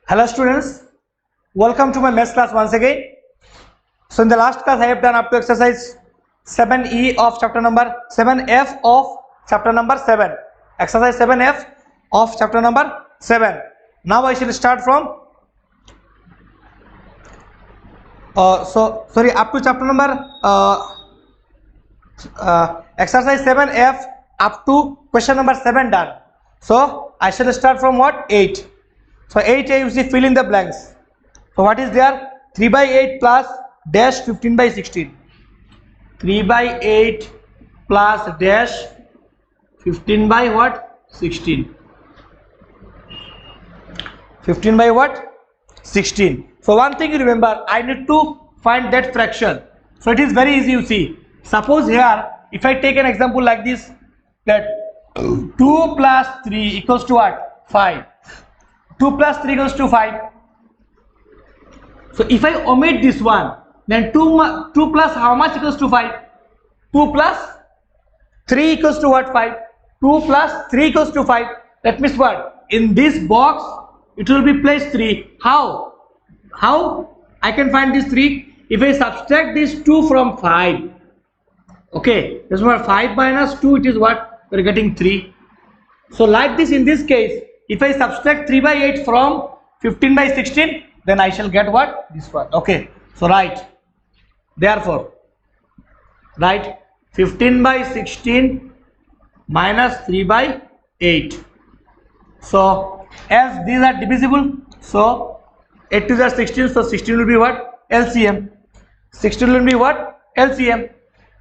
Hello students, welcome to my maths class once again. So in the last class I have done up to exercise 7E of chapter number 7F of chapter number 7. Exercise 7F of chapter number 7. Now I shall start from up to chapter number exercise 7F up to question number 7 done. So I shall start from what? 8. So 8A you see fill in the blanks. So what is there? 3 by 8 plus dash 15 by 16. 3 by 8 plus dash 15 by what? 16. 15 by what? 16. So one thing you remember, I need to find that fraction. So it is very easy, you see. Suppose here, if I take an example like this, that 2 plus 3 equals to what? 5. 2 plus 3 equals to 5. So if I omit this one, then 2 plus how much equals to 5? 2 plus 3 equals to what? 5. 2 plus 3 equals to 5. That means what? In this box, it will be placed 3. How? How I can find this 3? If I subtract this 2 from 5. Okay, this is what 5 minus 2, it is what? We are getting 3. So like this, in this case, if I subtract 3 by 8 from 15 by 16, then I shall get what? This one. Okay, so write. Therefore, write 15 by 16 minus 3 by 8. So as these are divisible, so 8 to the 16, so 16 will be what? LCM. 16 will be what? LCM.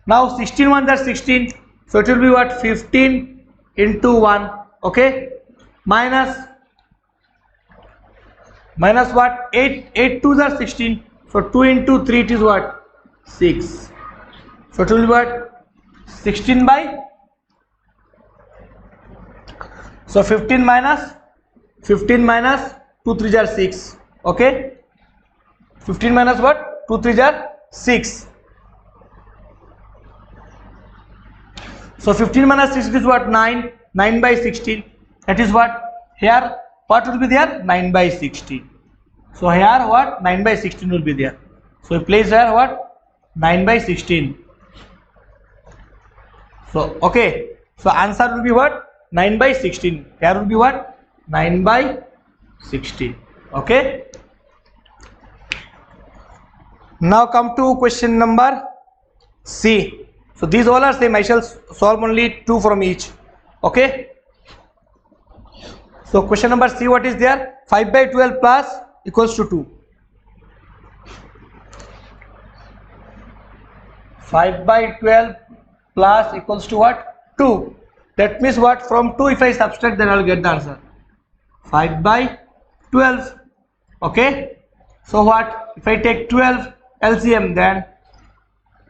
Now 16 1 are 16, so it will be what? 15 into 1. Okay, minus what? 8 2s are 16, so 2 into 3 it is what? 6. So it will be what? 16 by, so 15 minus 2 3s are 6. Okay, 15 minus what? 2 3s are 6. So 15 minus 6 is what? 9. 9 by 16. That is what? Here what will be there? 9 by 16. So here what? 9 by 16 will be there. So we place here what? 9 by 16. So okay. So answer will be what? 9 by 16. Here will be what? 9 by 16. Okay. Now come to question number C. So these all are same. I shall solve only 2 from each. Okay. So question number C, what is there? 5 by 12 plus equals to 2. 5 by 12 plus equals to what? 2. That means what? From 2 if I subtract, then I will get the answer. 5 by 12. Okay. So what? If I take 12 LCM, then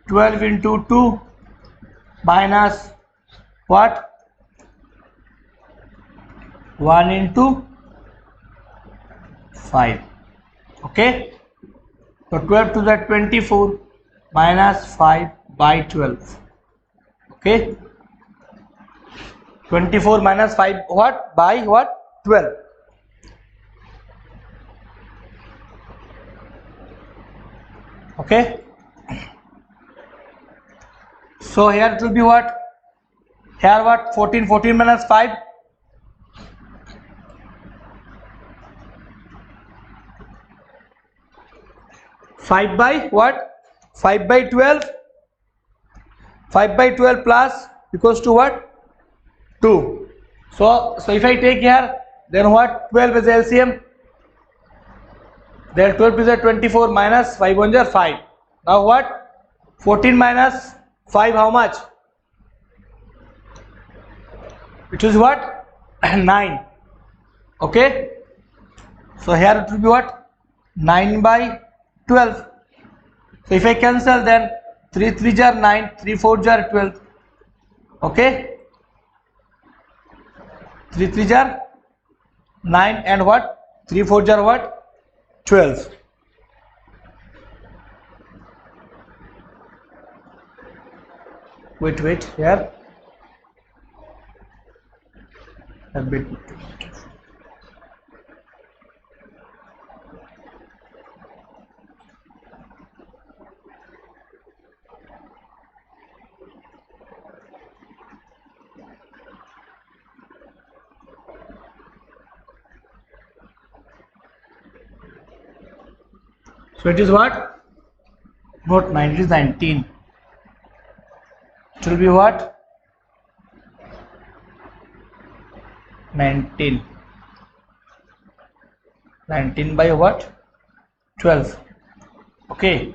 12 into 2 minus what? 1 into 5. Okay. So 12 to the 24 minus 5 by 12. Okay. 24 minus 5 what? By what? 12. Okay. So here it will be what? Here what? 14 minus 5. 5 by what? 5 by 12. 5 by 12 plus equals to what? 2. So if I take here, then what? 12 is LCM. Then 12 is a 24 minus 5 1 is 5. Now what? 14 minus 5 how much? It is what? 9. Okay. So here it will be what? 9 by 12. So if I cancel, then 3 3s are 9, 3 4s are 12. Okay. 3 3s are 9 and what? 3 4s are what? 12. Wait here. A bit. So it is what? Not 9, it is 19. It will be what? 19. 19 by what? 12. Okay.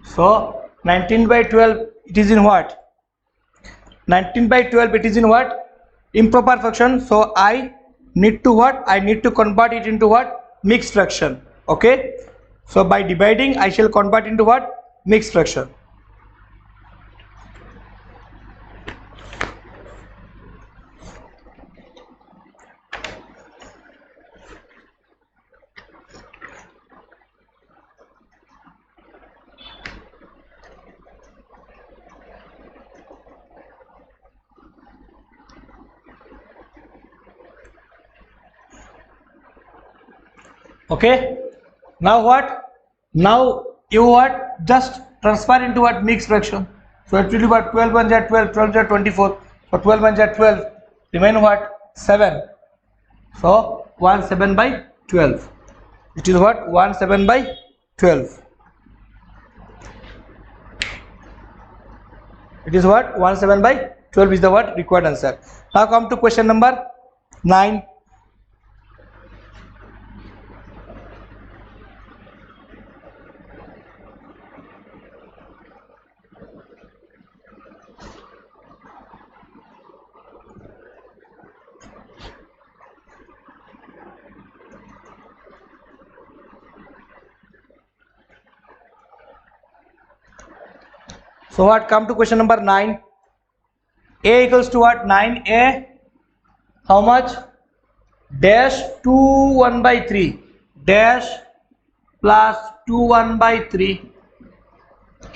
So 19 by 12, it is in what? 19 by 12, it is in what? Improper fraction. So I need to what? I need to convert it into what? Mixed fraction. Okay. So by dividing, I shall convert into what? Mixed fraction. Okay. Now what? Now you what? Just transfer into what? Mixed fraction. So it will be what? 12 1 jar 12, 12 jar 24. So 12 1 jar 12. Remain what? 7. So 1 7 by 12. It is what? 1 7 by 12. It is what? 1 7 by 12 is the what? Required answer. Now come to question number 9. So what? Come to question number 9. A equals to what? 9a. How much? Dash 2 1 by 3. Dash plus 2 1 by 3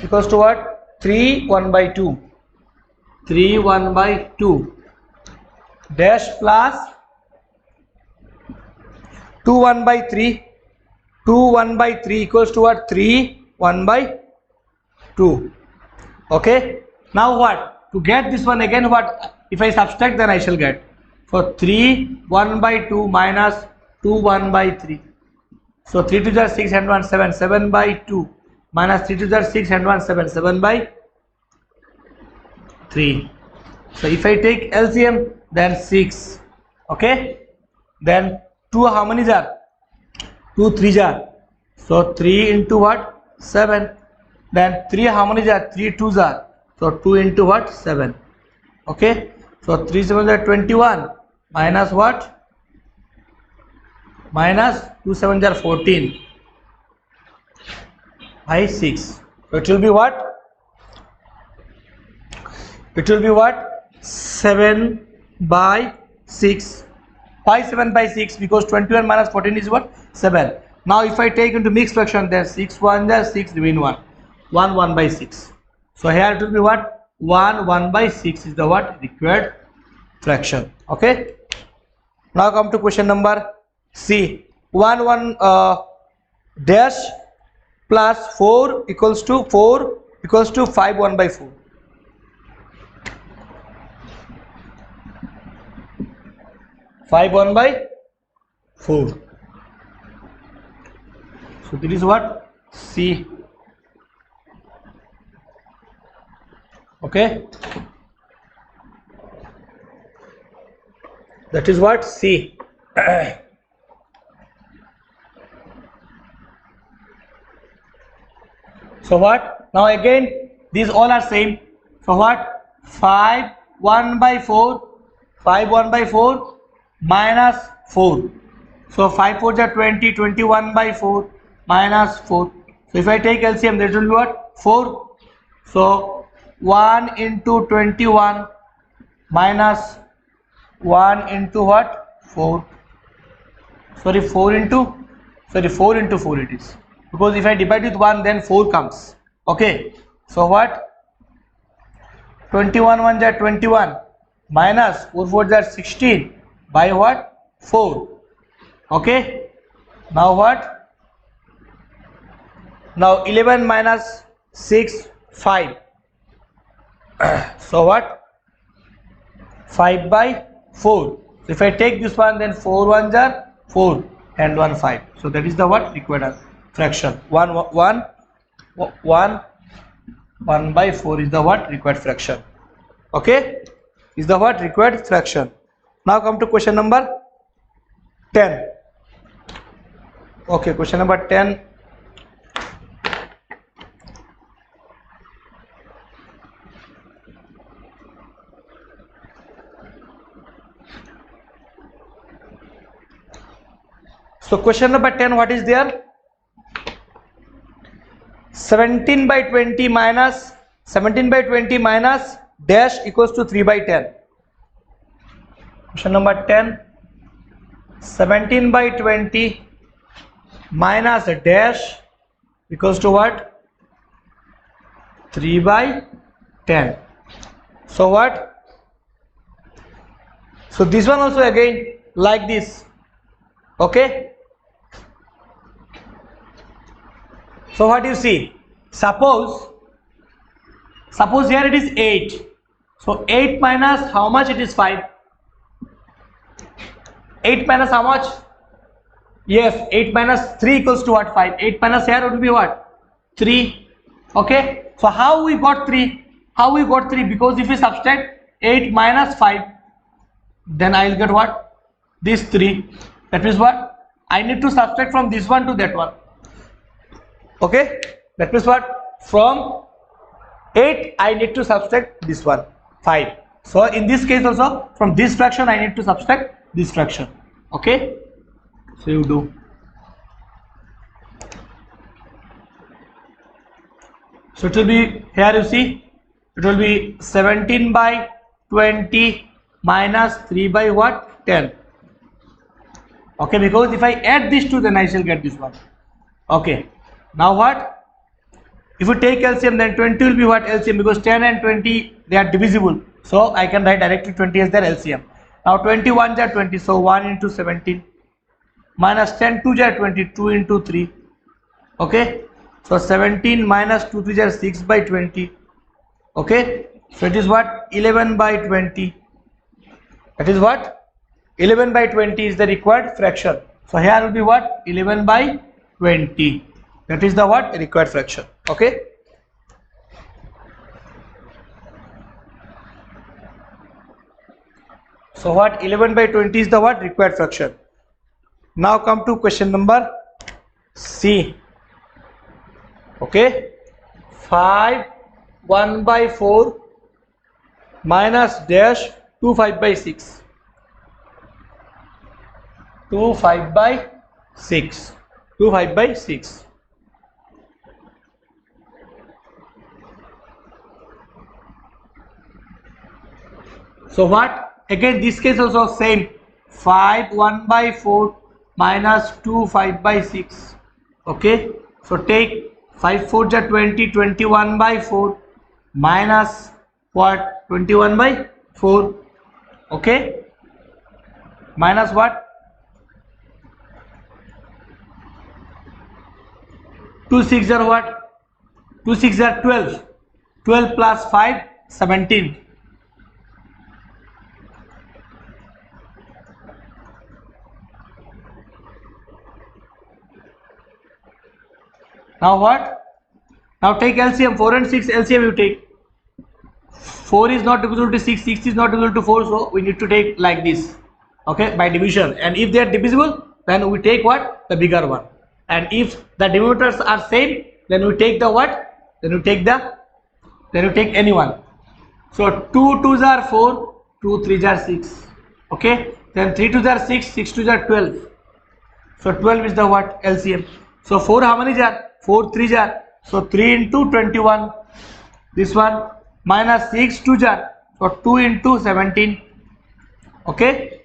equals to what? 3 1 by 2. 3 1 by 2. Dash plus 2 1 by 3. 2 1 by 3 equals to what? 3 1 by 2. Okay. Now what? To get this one again, what? If I subtract, then I shall get. So 3 1 by 2 minus 2 1 by 3. So 3 to the 6 and 1 7. 7 by 2 minus 3 to the 6 and 1 7. 7 by 3. So if I take LCM, then 6. Okay. Then 2 how many are? 2 3 are. So 3 into what? 7. Then 3 how many are? 3 2s are. So 2 into what? 7. Okay. So 3 7 are 21 minus what? Minus 2 7 are 14 by 6. So it will be what? It will be what? 7 by 6. Why 7 by 6? Because 21 minus 14 is what? 7. Now if I take into mixed fraction, then 6 1 is 6 remain 1. 1 1 by 6. So here it will be what? 1 1 by 6 is the what? Required fraction. Okay. Now come to question number C. 1 1 dash plus 4 equals to 5 1 by 4. 5 1 by 4. So this is what? C. Okay. That is what? C. So what? Now again, these all are same. So what? 5 1 by 4. 5 1 by 4 minus 4. So 5 4 are 20. 21 by 4 minus 4. So if I take LCM, that will be what? 4. So 1 into 21 minus 1 into what? 4. Sorry, 4 into 4 it is. Because if I divide with 1, then 4 comes. Okay. So what? 21 1 are 21 minus 4 4 are 16 by what? 4. Okay. Now what? Now 11 minus 6 5. So what? 5 by 4. So if I take this one, then 4 1s are 4 and 1 5. So that is the what? Required answer. fraction. 1 by 4 is the what? Required fraction. Okay, is the what? Required fraction. Now come to question number 10. Okay, question number 10. So question number 10, what is there? 17 by 20 minus dash equals to 3 by 10. Question number 10, 17 by 20 minus a dash equals to what? 3 by 10. So what? So this one also again like this. Okay. So what you see? Suppose here it is 8. So 8 minus how much? It is 5. 8 minus how much? Yes, 8 minus 3 equals to what? 5. 8 minus here would be what? 3. Okay. So how we got 3? How we got 3? Because if we subtract 8 minus 5, then I will get what? This 3. That means what? I need to subtract from this one to that one. Okay. That means what? From 8 I need to subtract this one, 5. So in this case also, from this fraction I need to subtract this fraction. Okay. So you do. So it will be, here you see, it will be 17 by 20 minus 3 by what? 10. Okay, because if I add these two, then I shall get this one. Okay. Now what? If you take LCM, then 20 will be what? LCM, because 10 and 20 they are divisible. So I can write directly 20 as their LCM. Now 21 are 20, so 1 into 17 minus 10 2 are 22 into 3. Okay. So 17 minus 2 3 are 6 by 20. Okay. So it is what? 11 by 20. That is what? 11 by 20 is the required fraction. So here will be what? 11 by 20. That is the what? Required fraction. Okay. So what? 11 by 20 is the what? Required fraction. Now come to question number C. Okay. 5 1 by 4 minus dash 2 5 by 6. 2 5 by 6. 2 5 by 6. So what? Again this case also same. 5 1 by 4 minus 2 5 by 6. Okay. So take 5 4 are 20, 21 by 4 minus what? 21 by 4. Okay. Minus what? 2 6 are what? 2 6 are 12. 12 plus 5 17. Now what? Now take LCM. 4 and 6 LCM you take. 4 is not divisible to 6, 6 is not divisible to 4, so we need to take like this. Okay, by division. And if they are divisible, then we take what? The bigger one. And if the denominators are same, then we take the what? Then we take any one. So 2 2s are 4, 2 3s are 6. Okay. Then 3 2s are 6, 6 2s are 12. So 12 is the what? LCM. So 4 how many are? 4 3s are. So 3 into 21. This one minus 6 2s are. So 2 into 17. Okay.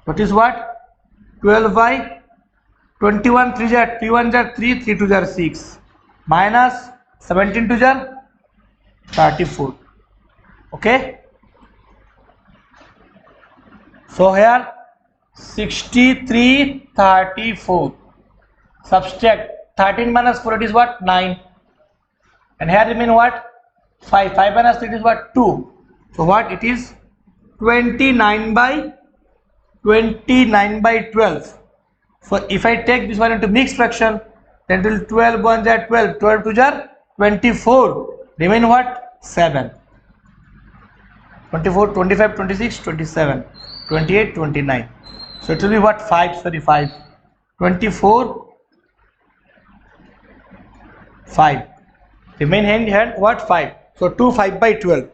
That is what? 12 by 21 3s are. 3 1s are 3, 3 2s are 6. Minus 17 2s are 34. Okay. So here 63 34. Subtract 13 minus 4, it is what? 9. And here remain what? 5. 5 minus 3 is what? 2. So what? It is 29 by 12. So if I take this one into mixed fraction, then till 12 1 are 12, 12 2 are 24, remain what? 7. 24, 25, 26, 27, 28, 29. So it will be what? 5, sorry, 5. 24, 5. Remain hand what? 5. So 2 5 by 12.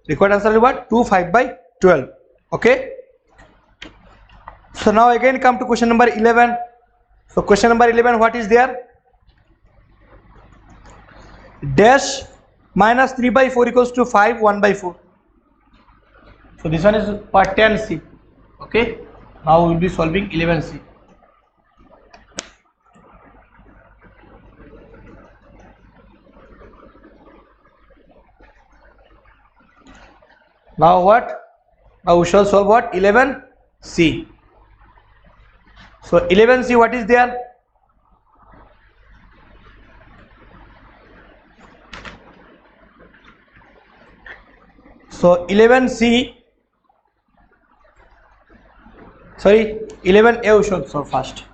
Required answer is what? 2 5 by 12. Okay. So now again come to question number 11. So question number 11, what is there? Dash minus 3 by 4 equals to 5 1 by 4. So this one is part 10C. Okay. Now we will be solving 11C. Now what? Now we shall solve what? 11C. So 11C, what is there? So 11C, sorry, 11A we should solve first.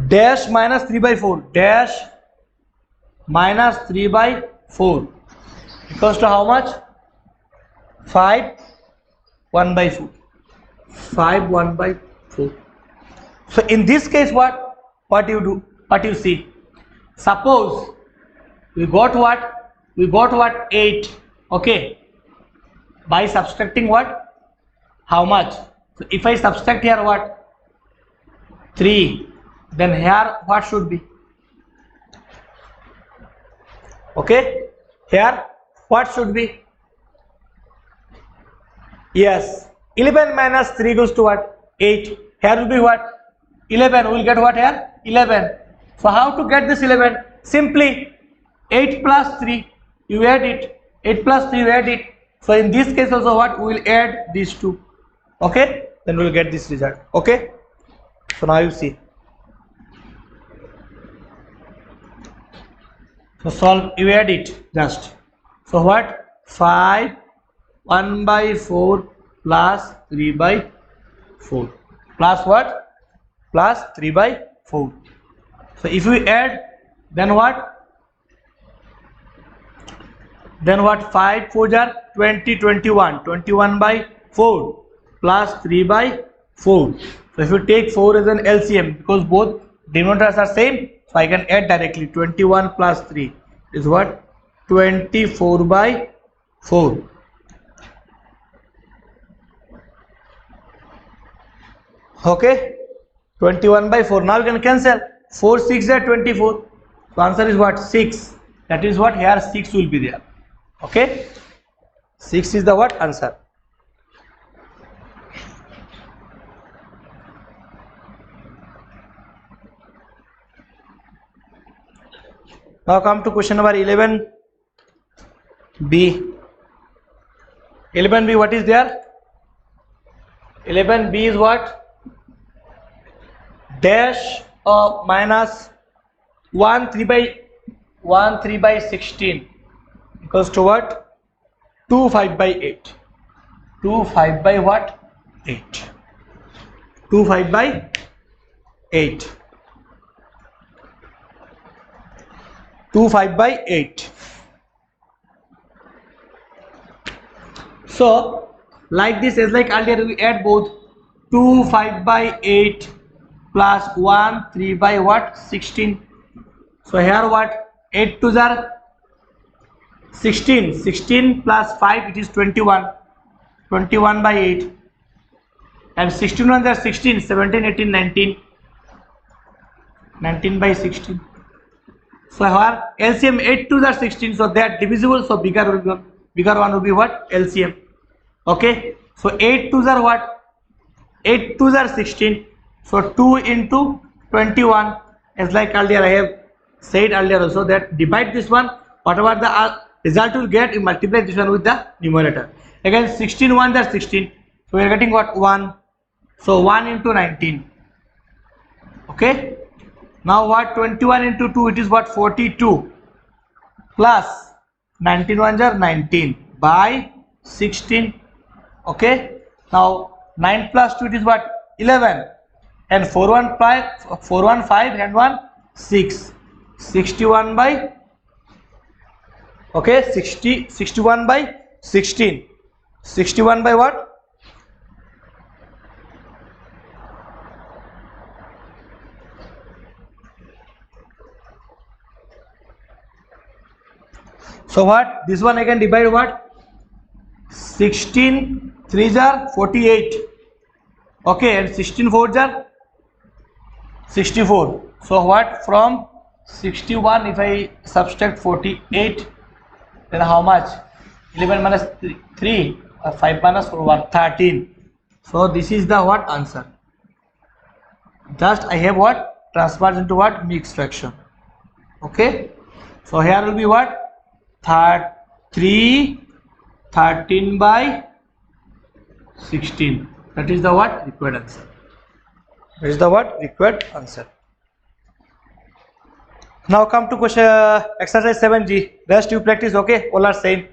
Dash minus 3 by 4. Dash minus 3 by 4 equals to how much? 5 1 by 4. 5 1 by 4. So in this case, what you do? What you see? Suppose we got what? We got what? 8. Okay. By subtracting what? How much? So if I subtract here what? 3. Then here what should be? Okay. Here what should be? Yes. 11 minus 3 goes to what? 8. Here will be what? 11. We will get what here? 11. So how to get this 11? Simply 8 plus 3. You add it. 8 plus 3 you add it. So in this case also what? We will add these two. Okay. Then we will get this result. Okay. So now you see. So solve. You add it just. So what? 5 1 by 4 plus 3 by 4 plus what? Plus 3 by 4. So if we add, then what? Then what? 5 4 are 20, 21. 21 by 4 plus 3 by 4. So if you take 4 as an LCM, because both denominators are same, so I can add directly. 21 plus 3 is what? 24 by 4. Okay. 21 by 4. Now you can cancel. 4 6 are 24. So answer is what? 6. That is what? Here 6 will be there. Okay. 6 is the what? Answer. Now come to question number 11B. 11B, what is there? 11B is what? Dash of minus 1 3 by 16 equals to what? 2 5 by 8. 2 5 by what? 8. 2 5 by 8. 2 5 by 8. So like this, as like earlier, we add both. 2 5 by 8 plus 1 3 by what? 16. So here what? 8 2s are 16. 16 plus 5, it is 21. 21 by 8. And 16 ones are 16. 17 18 19. 19 by 16. So here LCM 8 2s are 16. So they are divisible. So bigger one will be what? LCM. Okay. So 8 2s are what? 8 2s are 16. So 2 into 21, as like earlier I have said earlier also, that divide this one, whatever the result will get, you multiply this one with the numerator. Again 16 ones are 16. So we are getting what? 1. So 1 into 19. Okay. Now what? 21 into 2, it is what? 42 plus 19 ones are 19 by 16. Okay. Now 9 plus 2, it is what? 11. and 4 1 5 and 1 6, 61 by, okay, 61 by 16, 61 by what? So what? This one I can divide what? 16 3s are 48. Okay, and 16 4s are 64. So what? From 61, if I subtract 48, then how much? 11 minus 3, 5 minus 4, 1, 13. So this is the what answer? Just I have what? Transferred into what? Mixed fraction. Okay. So here will be what? 13 by 16. That is the what? Required answer. That is the what? Required answer. Now come to question exercise 7G. Rest you practice, okay? All are same.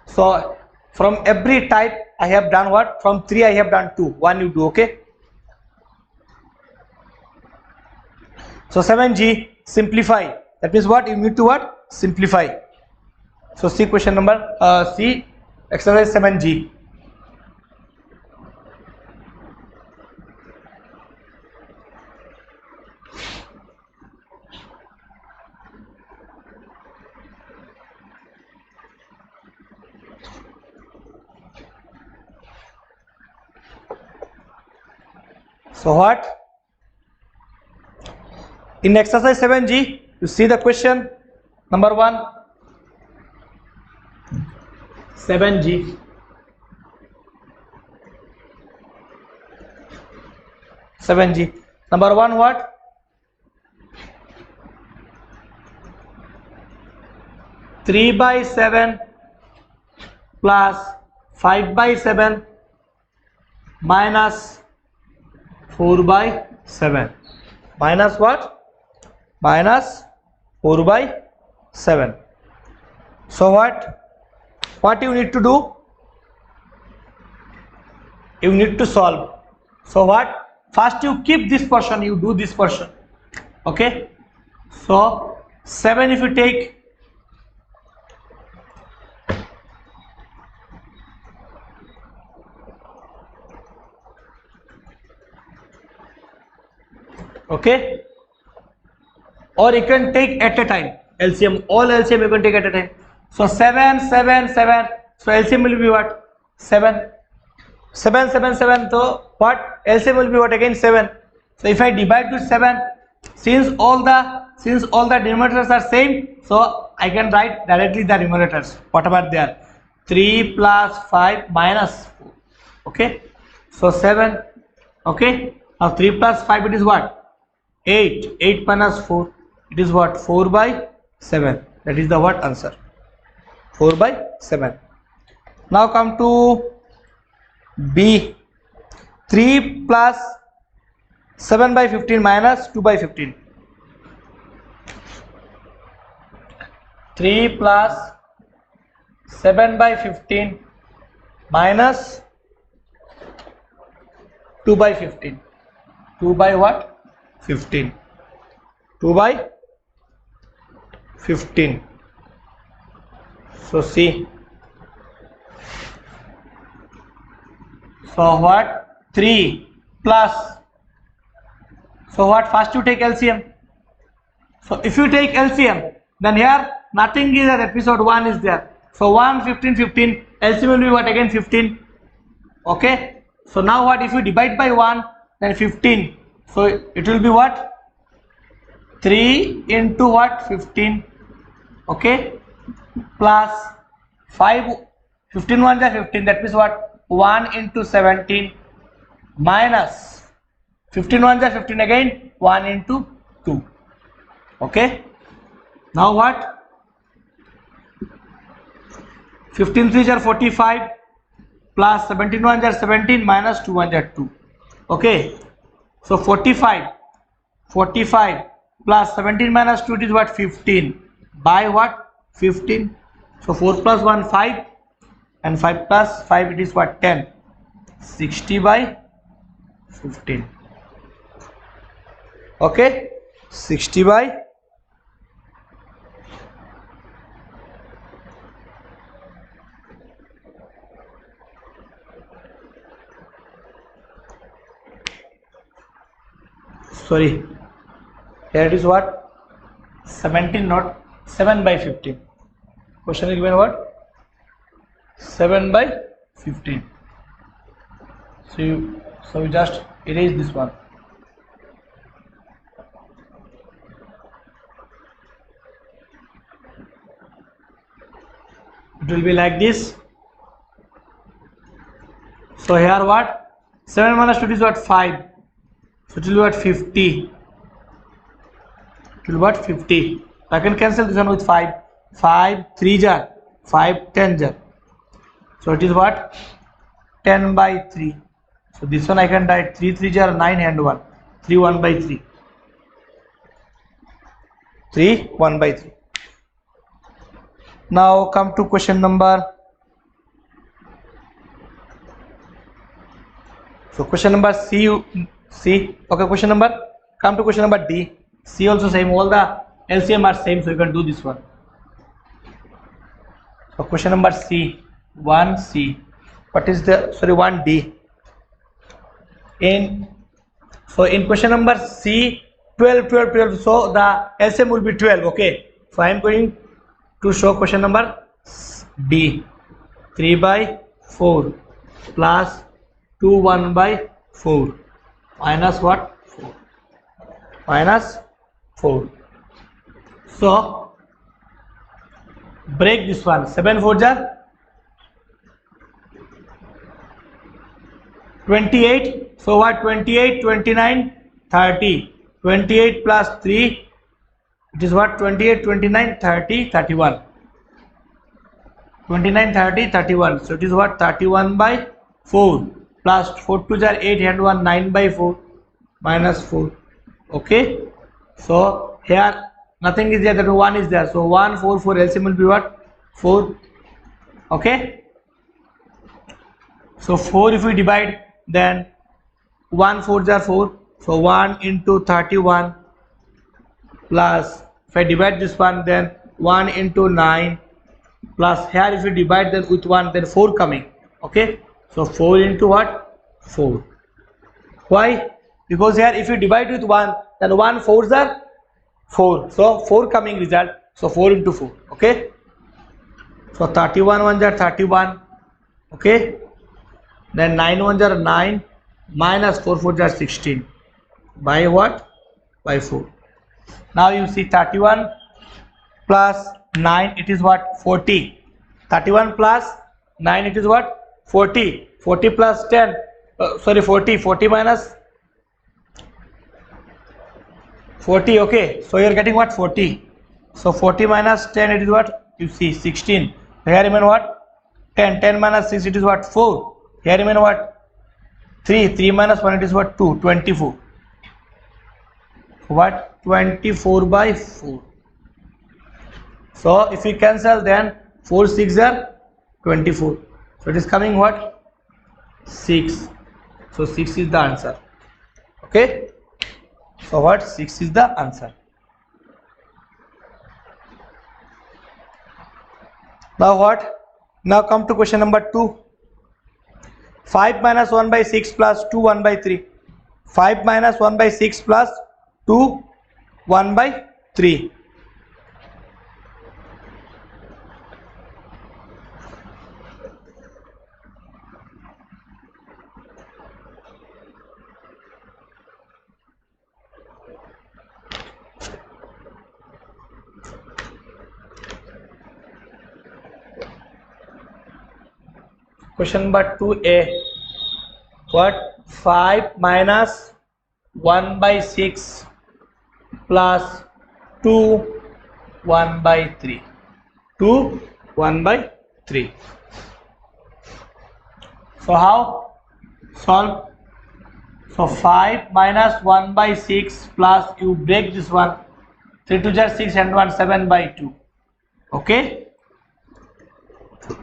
So from every type I have done what? From 3 I have done 2. 1 you do, okay? So 7G, simplify. That means what? You need to what? Simplify. So see question number, see exercise 7G. So what? In exercise 7G, you see the question number 1, 7G. 7G. Number 1 what? Three by 7 plus 5 by 7 minus 4 by 7. Minus what? Minus 4 by 7. So what? What you need to do? You need to solve. So what? First you keep this portion, you do this portion. Okay? So 7 if you take, okay, or you can take at a time LCM, all LCM you can take at a time. So 7 7 7, so LCM will be what? 7 7 7 7, so what? LCM will be what? Again 7. So if I divide with 7, since all the denominators are same, so I can write directly the numerators whatever they are. 3 plus 5 minus 4. Okay, so 7. Okay, now 3 plus 5 it is what? 8. 8 minus 4, it is what? 4 by 7. That is the what answer? 4 by 7. Now come to B. 3 plus 7 by 15 minus 2 by 15. 3 plus 7 by 15 minus 2 by 15. 2 by what? 15. 2 by 15. So see. So what? 3 plus. So what? First you take LCM. So if you take LCM, then here nothing is there. Episode 1 is there. So 1 15 15. LCM will be what? Again 15. Okay. So now what? If you divide by 1, then 15. So it will be what? 3 into what? 15. Okay. Plus 5. 15 1 is 15. That means what? 1 into 17 minus 15 1 is 15 again. 1 into 2. Okay. Now what? 15 3s are 45 plus 17 1s are 17 minus 2 1s are 2. Okay. So 45 plus 17 minus 2 is what? 15 by what? 15. So 4 plus 1 5 and 5 plus 5 it is what? 10. 60 by 15. Okay, 60 by sorry, here it is what 17, not 7 by 15. Question is given what 7 by 15. So you just erase this one. It will be like this. So here what 7 minus 2 is what 5. So it will be what 50. It will be what 50. I can cancel this one with 5. 5 3 jar 5 10 jar. So it is what 10 by 3. So this one I can write 3 3 jar 9 and 1. 3 1 by 3. 3 1 by 3. Now come to question number. So question number C. Okay, question number. Come to question number D. C also same. All the LCM are same, so you can do this one. So question number C. 1C. What is the 1D? In question number C, 12 12 12. So the LCM will be 12. Okay. So I am going to show question number D. 3 by 4 plus 2 1 by 4 minus what 4 minus 4. So break this one. 7 4 jar 28. So what 28 29 30. 28 plus 3, it is what 28 29 30 31. 29 30 31. So it is what 31 by 4 plus 4 2 jar 8 and 1 9 by 4 minus 4. Okay. So here nothing is there, that 1 is there. So 1 4 4 LCM will be what 4. Okay. So 4 if we divide, then 1 4 jar 4. So 1 into 31 plus, if I divide this one, then 1 into 9 plus here if we divide then with 1, then 4 coming. Okay. So 4 into what 4. Why? Because here if you divide with 1, then 1 4s are 4. So 4 coming result. So 4 into 4. Okay. So 31 1s are 31. Okay. Then 9 1s are 9 minus 4 4s are 16. By what? By 4. Now you see 31 plus 9, it is what 40. 31 plus 9, it is what 40. 40 plus 10, 40 minus 40. Okay, so you are getting what 40. So 40 minus 10, it is what you see 16. Here remain what 10. 10 minus 6, it is what 4. Here remain what 3. 3 minus 1, it is what 2. 24. What 24 by 4. So if we cancel, then 4 6 are 24. So it is coming what 6. So 6 is the answer. Okay. So what 6 is the answer. Now what? Now come to question number 2. 5 minus 1 by 6 plus 2 1 by 3. 5 minus 1 by 6 plus 2 1 by 3. Question number 2A. What? 5 minus 1 by 6 plus 2 1 by 3. 2 1 by 3. So how solve? So 5 minus 1 by 6 plus, you break this one, 3 2 are 6 and 1 7 by 2. Okay.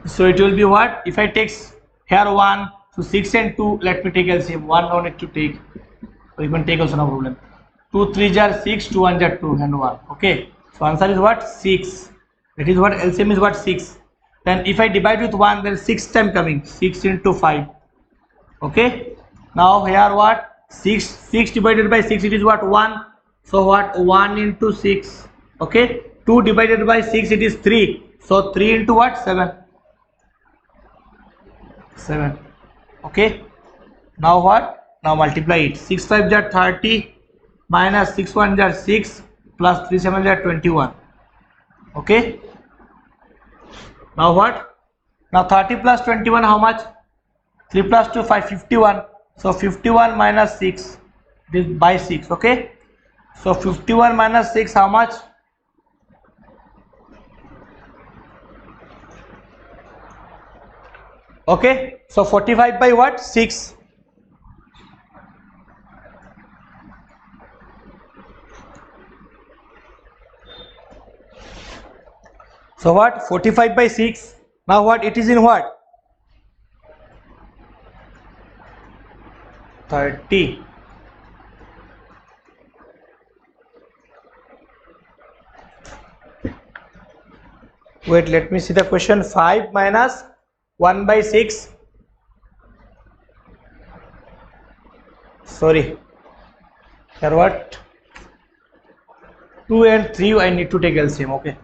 So it will be what? If I take here 1, So 6 and 2, let me take LCM. 1 no need to take. So you can take also, no problem. 2 3s are 6, 2 1s are 2 and 1. Okay. So answer is what? 6. That is what LCM is what? 6. Then if I divide with 1, then 6 time coming. 6 into 5. Okay. Now here what? 6 divided by 6, it is what? 1. So what? 1 into 6. Okay. 2 divided by 6, it is 3. So 3 into what? 7. 7. Okay. Now what? Now multiply it. 6 5 are 30 minus 6 1 are 6 plus 3 7 are 21. Okay. Now what? Now 30 plus 21 how much? 3 plus 2 5 51. So 51 minus 6, this by 6. Okay. So 51 minus 6 how much? Okay. So 45 by what? 6. So what? 45 by 6. Now what? It is in what? 30. Wait, let me see the question. 5 minus 1 by 6. Sorry. Here what? 2 and 3 I need to take LCM. Okay.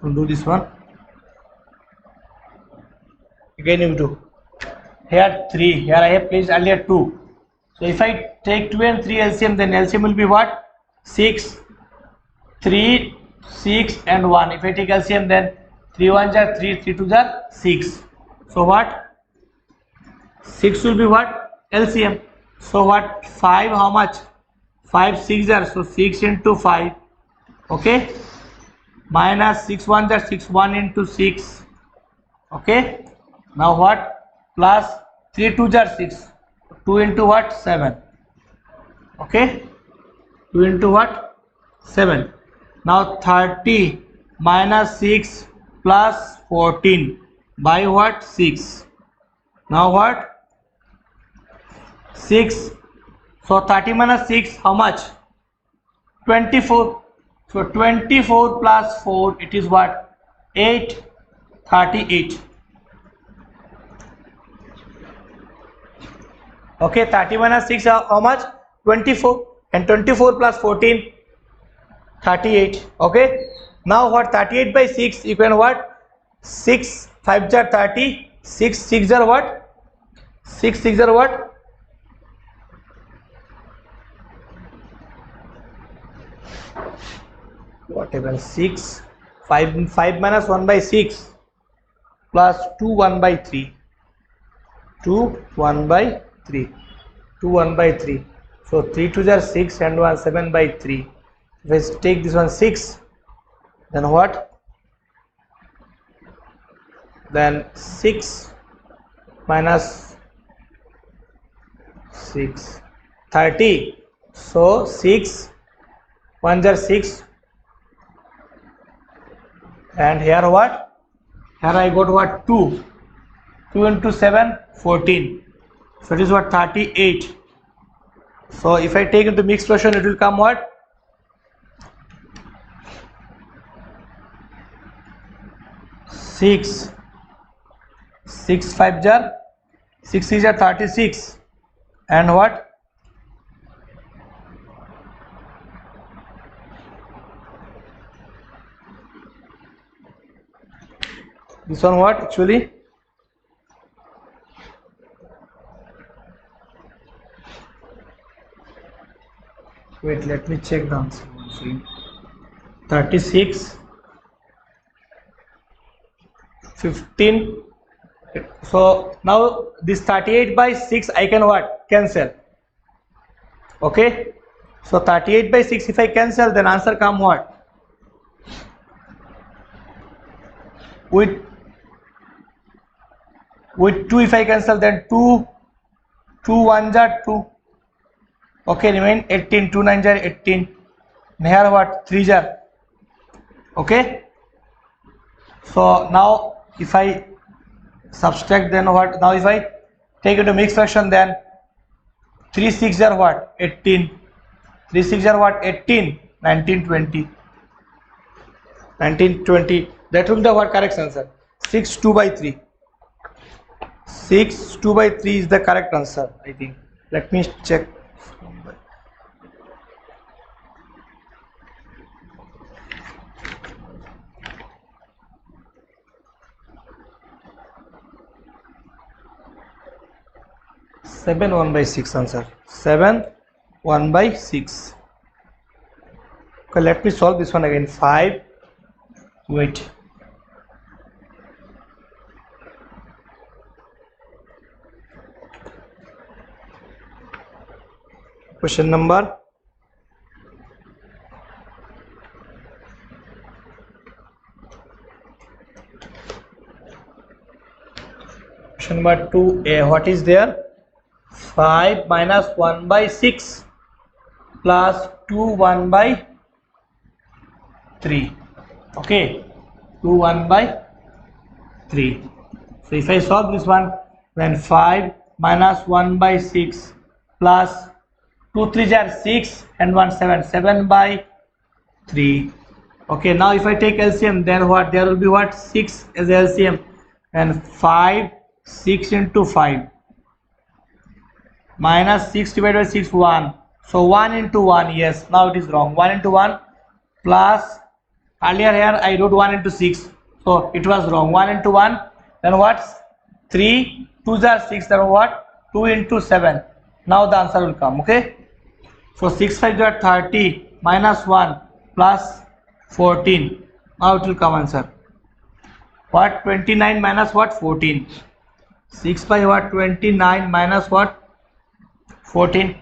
We'll do this one. Again you do. Here 3. Here I have placed earlier 2. So if I take 2 and 3 LCM, then LCM will be what? 6, 3, 6 and 1. If I take LCM, then 3 1s are 3, 3 2s are 6. So what? 6 will be what? LCM. So what? 5 how much? 5 6 are, so 6 into 5. Okay. Minus 6 1s are 6, 1 into 6. Okay. Now what? Plus 3 2s are 6. 2 into what? 7. Okay. 2 into what? 7. Now 30 minus 6 plus 14 by what? 6. Now what? 6. So 30 minus 6 how much? 24. So 24 plus 4, it is what? 8. 38. Okay, 30 minus 6 how much? 24. And 24 plus 14, 38. Okay. Now what? 38 by 6 equal what? 6 5 are 30. 6 6 are what? 6 6 are what? Whatever. 6 5 minus 1 by 6 plus 2 1 by 3. 2 1 by 3. 2 1 by 3. So 3 2s are 6 and 1 7 by 3. Let's take this one 6. Then what? Then 6 minus 6 30. So 6 1s are 6. And here what? Here I got what? 2. 2 into 7 14. So it is what? 38. So if I take into mixed fraction, it will come what? 6 6 5 jar 6 6 are 36 and what? This one what actually? Wait, let me check the answer. 36 15. So now this 38 by 6 I can what? Cancel. Okay. So 38 by 6 if I cancel, then answer come what? With 2 if I cancel, then 2 1s are 2. Okay, remain 18. 2 9s are 18. And here what? 3s are. Okay. So now if I subtract, then what? Now if I take into mixed fraction, then 3 6 are what? 18. 3 6 are what? 18. 19 20. 19 20. That will be the what correct answer? 6 2 by 3. 6 2 by 3 is the correct answer, I think. Let me check. Seven 1 by 6 answer. 7 1 by 6. Okay, let me solve this one again. 5. Wait. Question number question number 2a. What is there? 5 minus 1 by 6 plus 2 1 by 3. Okay, 2 1 by 3. So if I solve this one, then 5 minus 1 by 6 plus 2 3 are 6 and 1 7, 7 by 3. Okay, now if I take LCM, then what? There will be what? 6 as LCM, and 5 6 into 5 minus 6 divided by 6 1. So 1 into 1, yes, now it is wrong. 1 into 1 plus, earlier here I wrote 1 into 6, so it was wrong. 1 into 1, then what? 3 2s are 6, then what? 2 into 7. Now the answer will come. Okay, so 6 5 are 30 minus 1 plus 14. Now it will come answer. What? 29 minus what? 14. 6 by what? 29 minus what? 14.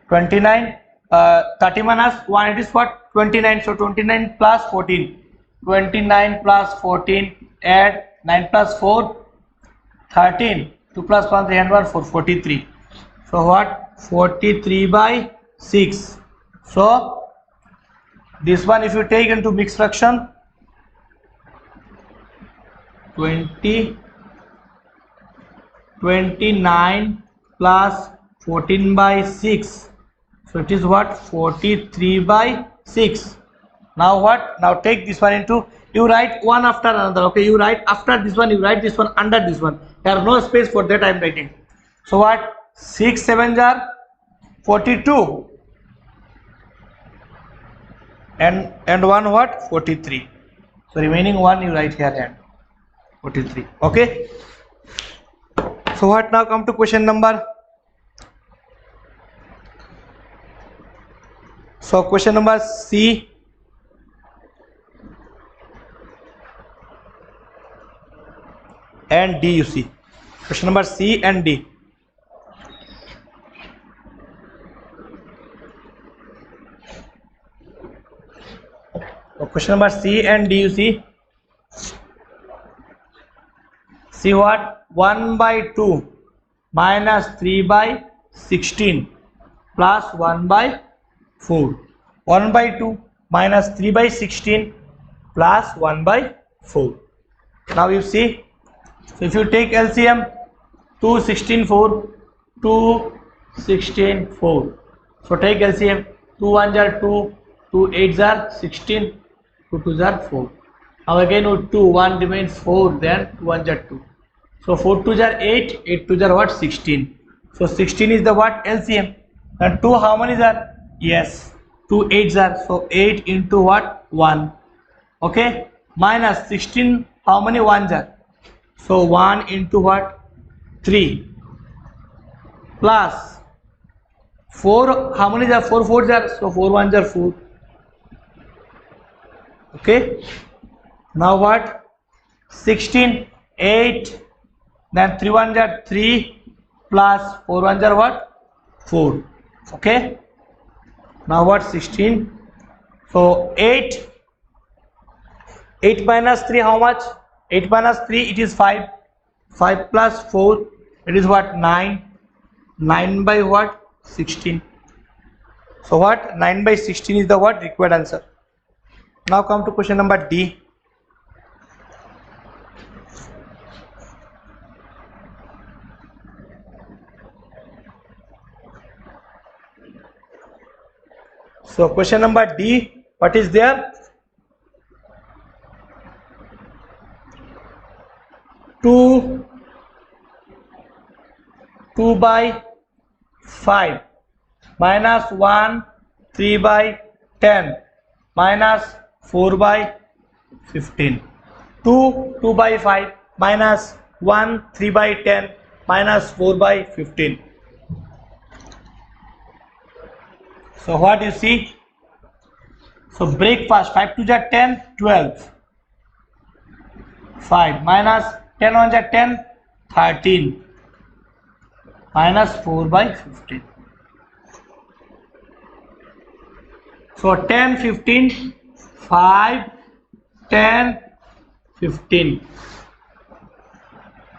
29 30 minus 1, it is what? 29. So 29 plus 14. 29 plus 14, add 9 plus 4 13. 2 plus 1 3 and 1 4, 43. So what? 43 by 6. So this one, if you take into mixed fraction, 29 plus 14 by 6, so it is what? 43 by 6. Now what? Now take this one into, you write one after another. Okay, you write after this one, you write this one under this one. There are no space for that I am writing. So what? 6 7 are 42 and 1 what? 43. So remaining one you write here and 43. Okay, so what? Now come to question number, so question number C and D. You see question number C and D. So question number C and D, you see what? 1 by 2 minus 3 by 16 plus 1 by 4. 1 by 2 minus 3 by 16 plus 1 by 4. Now you see, so if you take LCM, 2 16 4, 2 16 4. So take LCM, 2 1s are 2, 2 8s are 16, 2 2s are 4. Now again with 2, 1 remains 4, then 2 1s are 2. So 4 2s are 8, 8 2s are what? 16. So 16 is the what? LCM. And 2 how many are? Yes, 2 8s are, so 8 into what? 1. Okay, minus 16 how many 1s are? So 1 into what? 3 plus 4 how many are? 4 4s are, so 4 1s are 4. Okay, now what? 16 8, then 3 1s are 3 plus 4 1s are what? 4. Okay, now what? 16. So 8 minus 3 how much? 8 minus 3 it is 5. 5 plus 4 it is what? 9. 9 by what? 16. So what? 9 by 16 is the what? Required answer. Now come to question number D. So question number D, what is there? 2 by 5 minus 1 3 by 10 minus 4 by 15. 2 by 5 minus 1 3 by 10 minus 4 by 15. So what you see? So break fast. 5 2 are 10, 12. 5 minus 10 1 are 10, 13 minus 4 by 15. So 10, 15, 5, 10, 15.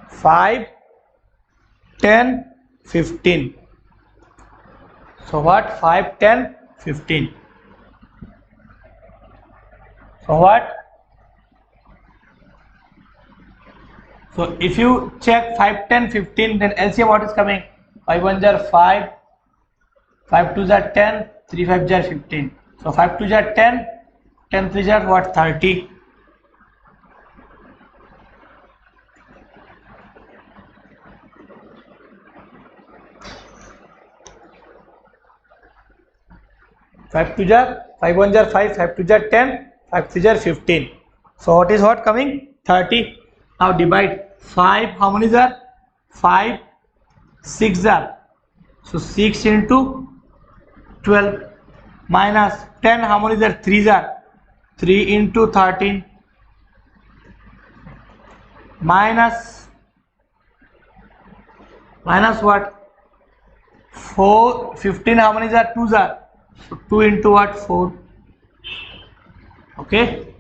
5, 10, 15. So what? 5, 10, 15. So what? So if you check 5, 10, 15, then LCM what is coming? 5 1 are 5, 5 2 are 10, 3 5 are 15. So 5 2 are 10, 10 3 are what? 30. Five 2 are 5 1 are 5, 5 2 are 10, 5 3 are 15. So what is what coming? 30. Now divide 5. How many are? 5, 6 are. So 6 into 12 minus 10. How many are? 3 are. 3 into 13 minus what? 4. 15. How many are? 2 are. So 2 into what? 4. Okay.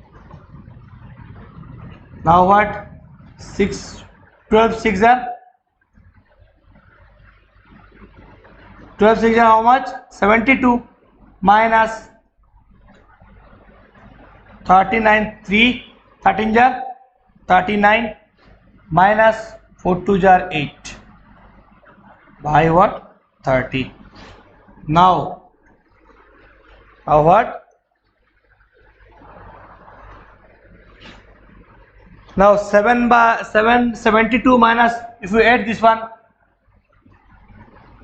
Now what? 6, 12 6 are 12 6 are how much? 72 minus 39 3 13 are 39 minus 4 2 are 8 by what? 30. Now what? Now 7 by 7 72 minus, if you add this one,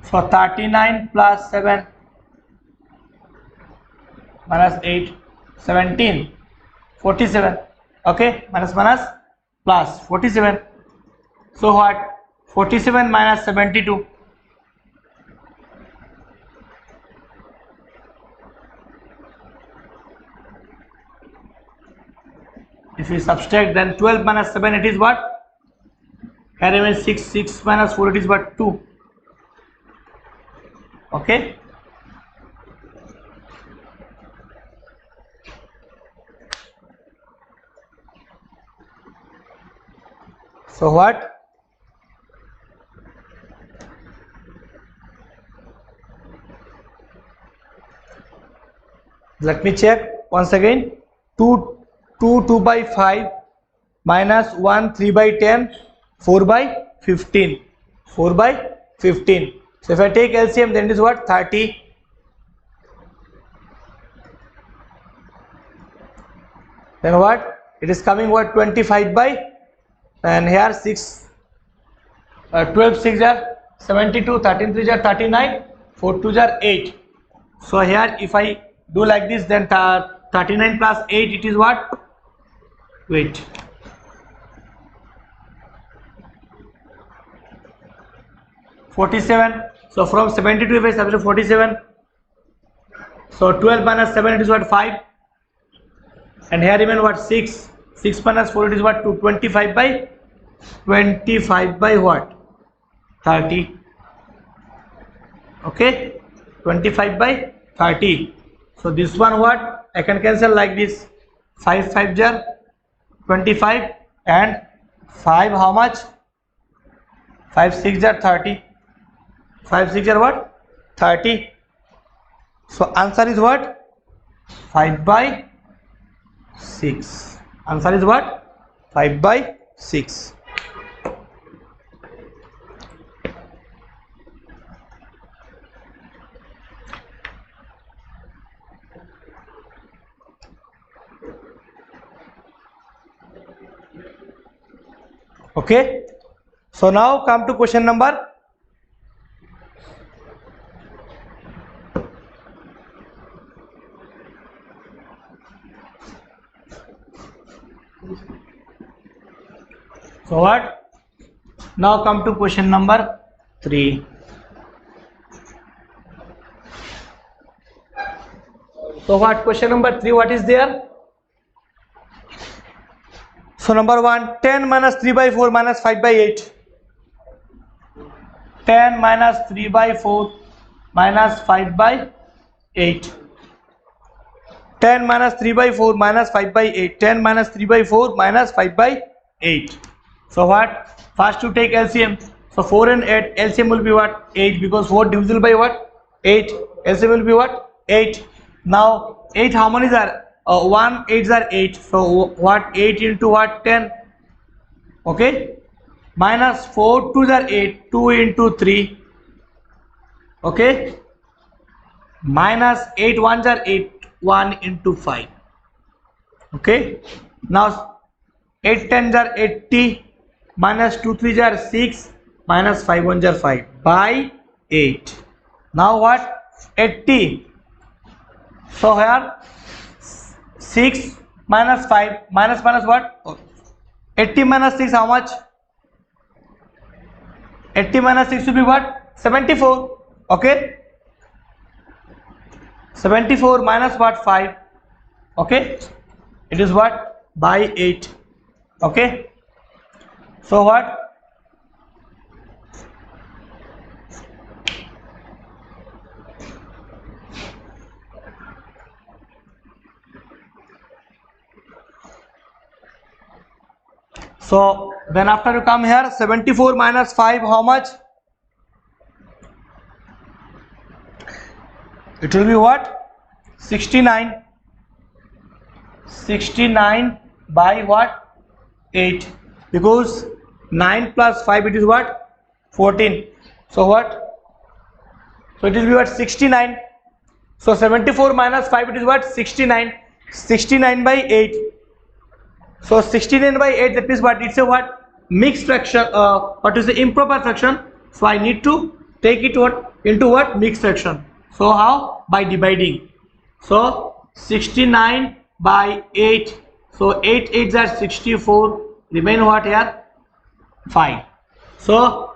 so 39 plus 7 minus 8 17 47. Okay, minus plus 47. So what? 47 minus 72. If we subtract, then 12 minus 7, it is what? Here remains 6, 6 minus 4, it is what? 2. Okay. So what? Let me check once again. 2 by 5 minus 1 3 by 10 4 by 15. 4 by 15. So if I take LCM, then it is what? 30. Then what? It is coming what? 25 by, and here 6 12 6 are 72, 13 3 are 39, 4 2 are 8. So here if I do like this, then 39 plus 8, it is what? Wait. (47). So from 72 if I subtract 47, so 12 minus 7, it is what? 5. And here remain what? 6. 6 minus 4, it is what? 2. 25 by what? 30. Okay, 25 by 30. So this one what? I can cancel like this. 5 5 jar 25, and 5 how much? 5 6 are 30. 5 6 are what? 30. So answer is what? 5 by 6. Answer is what? 5 by 6. Okay. So now come to question number. So what? Now come to question number 3. So what? Question number 3, what is there? So number 1, 10 minus 3 by 4 minus 5 by 8. 10 minus 3 by 4 minus 5 by 8. 10 minus 3 by 4 minus 5 by 8. 10 minus 3 by 4 minus 5 by 8. So what? First to take LCM. So 4 and 8, LCM will be what? 8, because 4 divisible by what? 8. LCM will be what? 8. Now 8, how many are? 1 8s are 8. So what? 8 into what? 10. Okay. Minus 4 2s are 8. 2 into 3. Okay. Minus 8 1s are 8. 1 into 5. Okay. Now 8 10s are 80. Minus 2 3s are 6. Minus 5 1s are 5 by 8. Now what? 80. So here 6 minus 5 minus what? 80 minus 6, how much? 80 minus 6 will be what? 74. Okay. 74 minus what? 5. Okay. It is what? By 8. Okay. So what? So then after you come here, 74 minus 5, how much? It will be what? 69. 69 by what? 8. Because 9 plus 5, it is what? 14. So what? So it will be what? 69. So 74 minus 5, it is what? 69. 69 by 8. So 69 by 8, that means what? It's a what? Mixed fraction. What is the improper fraction? So I need to take it what? Into what? Mixed fraction. So how? By dividing. So 69 by 8. So 8 8s are 64. Remain what here? 5. So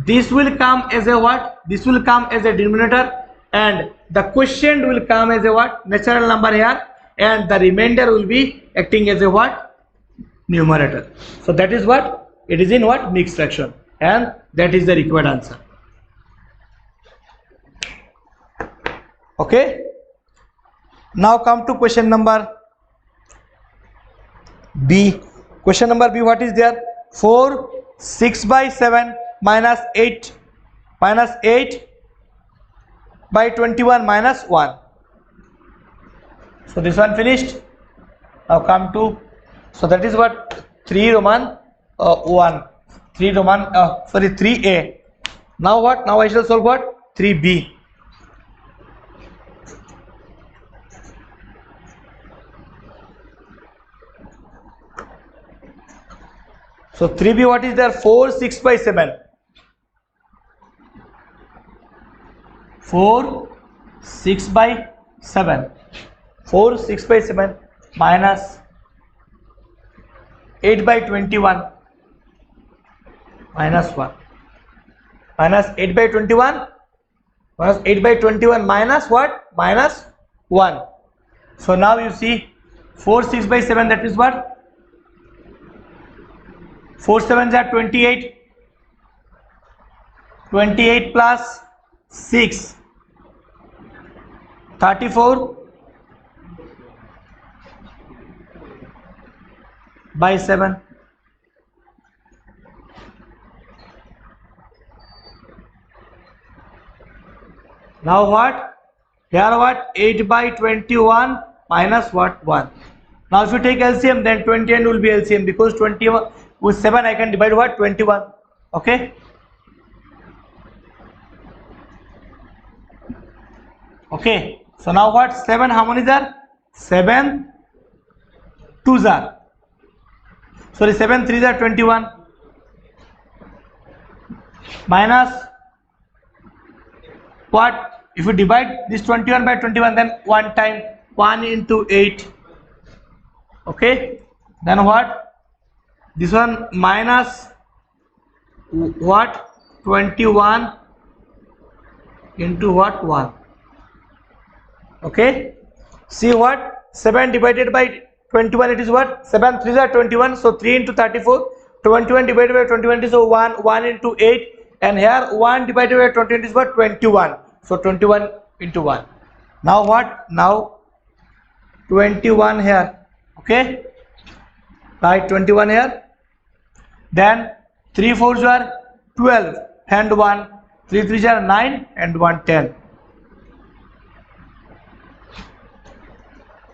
this will come as a what? This will come as a denominator, and the quotient will come as a what? Natural number here, and the remainder will be acting as a what? Numerator. So that is what? It is in what? Mixed fraction, and that is the required answer. Okay. Now come to question number B. Question number B, what is there? 4 6 by 7 minus 8 by 21 minus 1. So this one finished. Now come to, so that is what? 3 Roman 1. 3 Roman 3a. Now what? Now I shall solve what? 3b. So 3b, what is there? 4 6 by 7. 4 6 by 7. 4 6 by 7 minus 8 by 21 minus 1. Minus 8 by 21 minus 8 by 21 minus what? Minus 1. So now you see 4 6 by 7, that is what? 4 7s are 28. 28 plus 6, 34 by 7. Now what? Here what? 8 by 21 minus what? 1. Now if you take LCM, then 21 will be LCM, because 21 with 7 I can divide what? 21. Okay. Okay. So now what? 7, how many are? 7 2s are. Sorry, 7 3s are 21. minus what? If you divide this 21 by 21, then 1 time 1 into 8. Okay, then what? This one minus what? 21 into what? 1. Okay, see what? 7 divided by 21, it is what? 7 3s are 21, so 3 into 34. 21 divided by 21 is 1 into 8, and here 1 divided by 21 is what? 21. So 21 into 1. Now what? Now 21 here. Okay, write 21 here. Then 3 4s are 12 and 1. 3 3s are 9 and 1 10.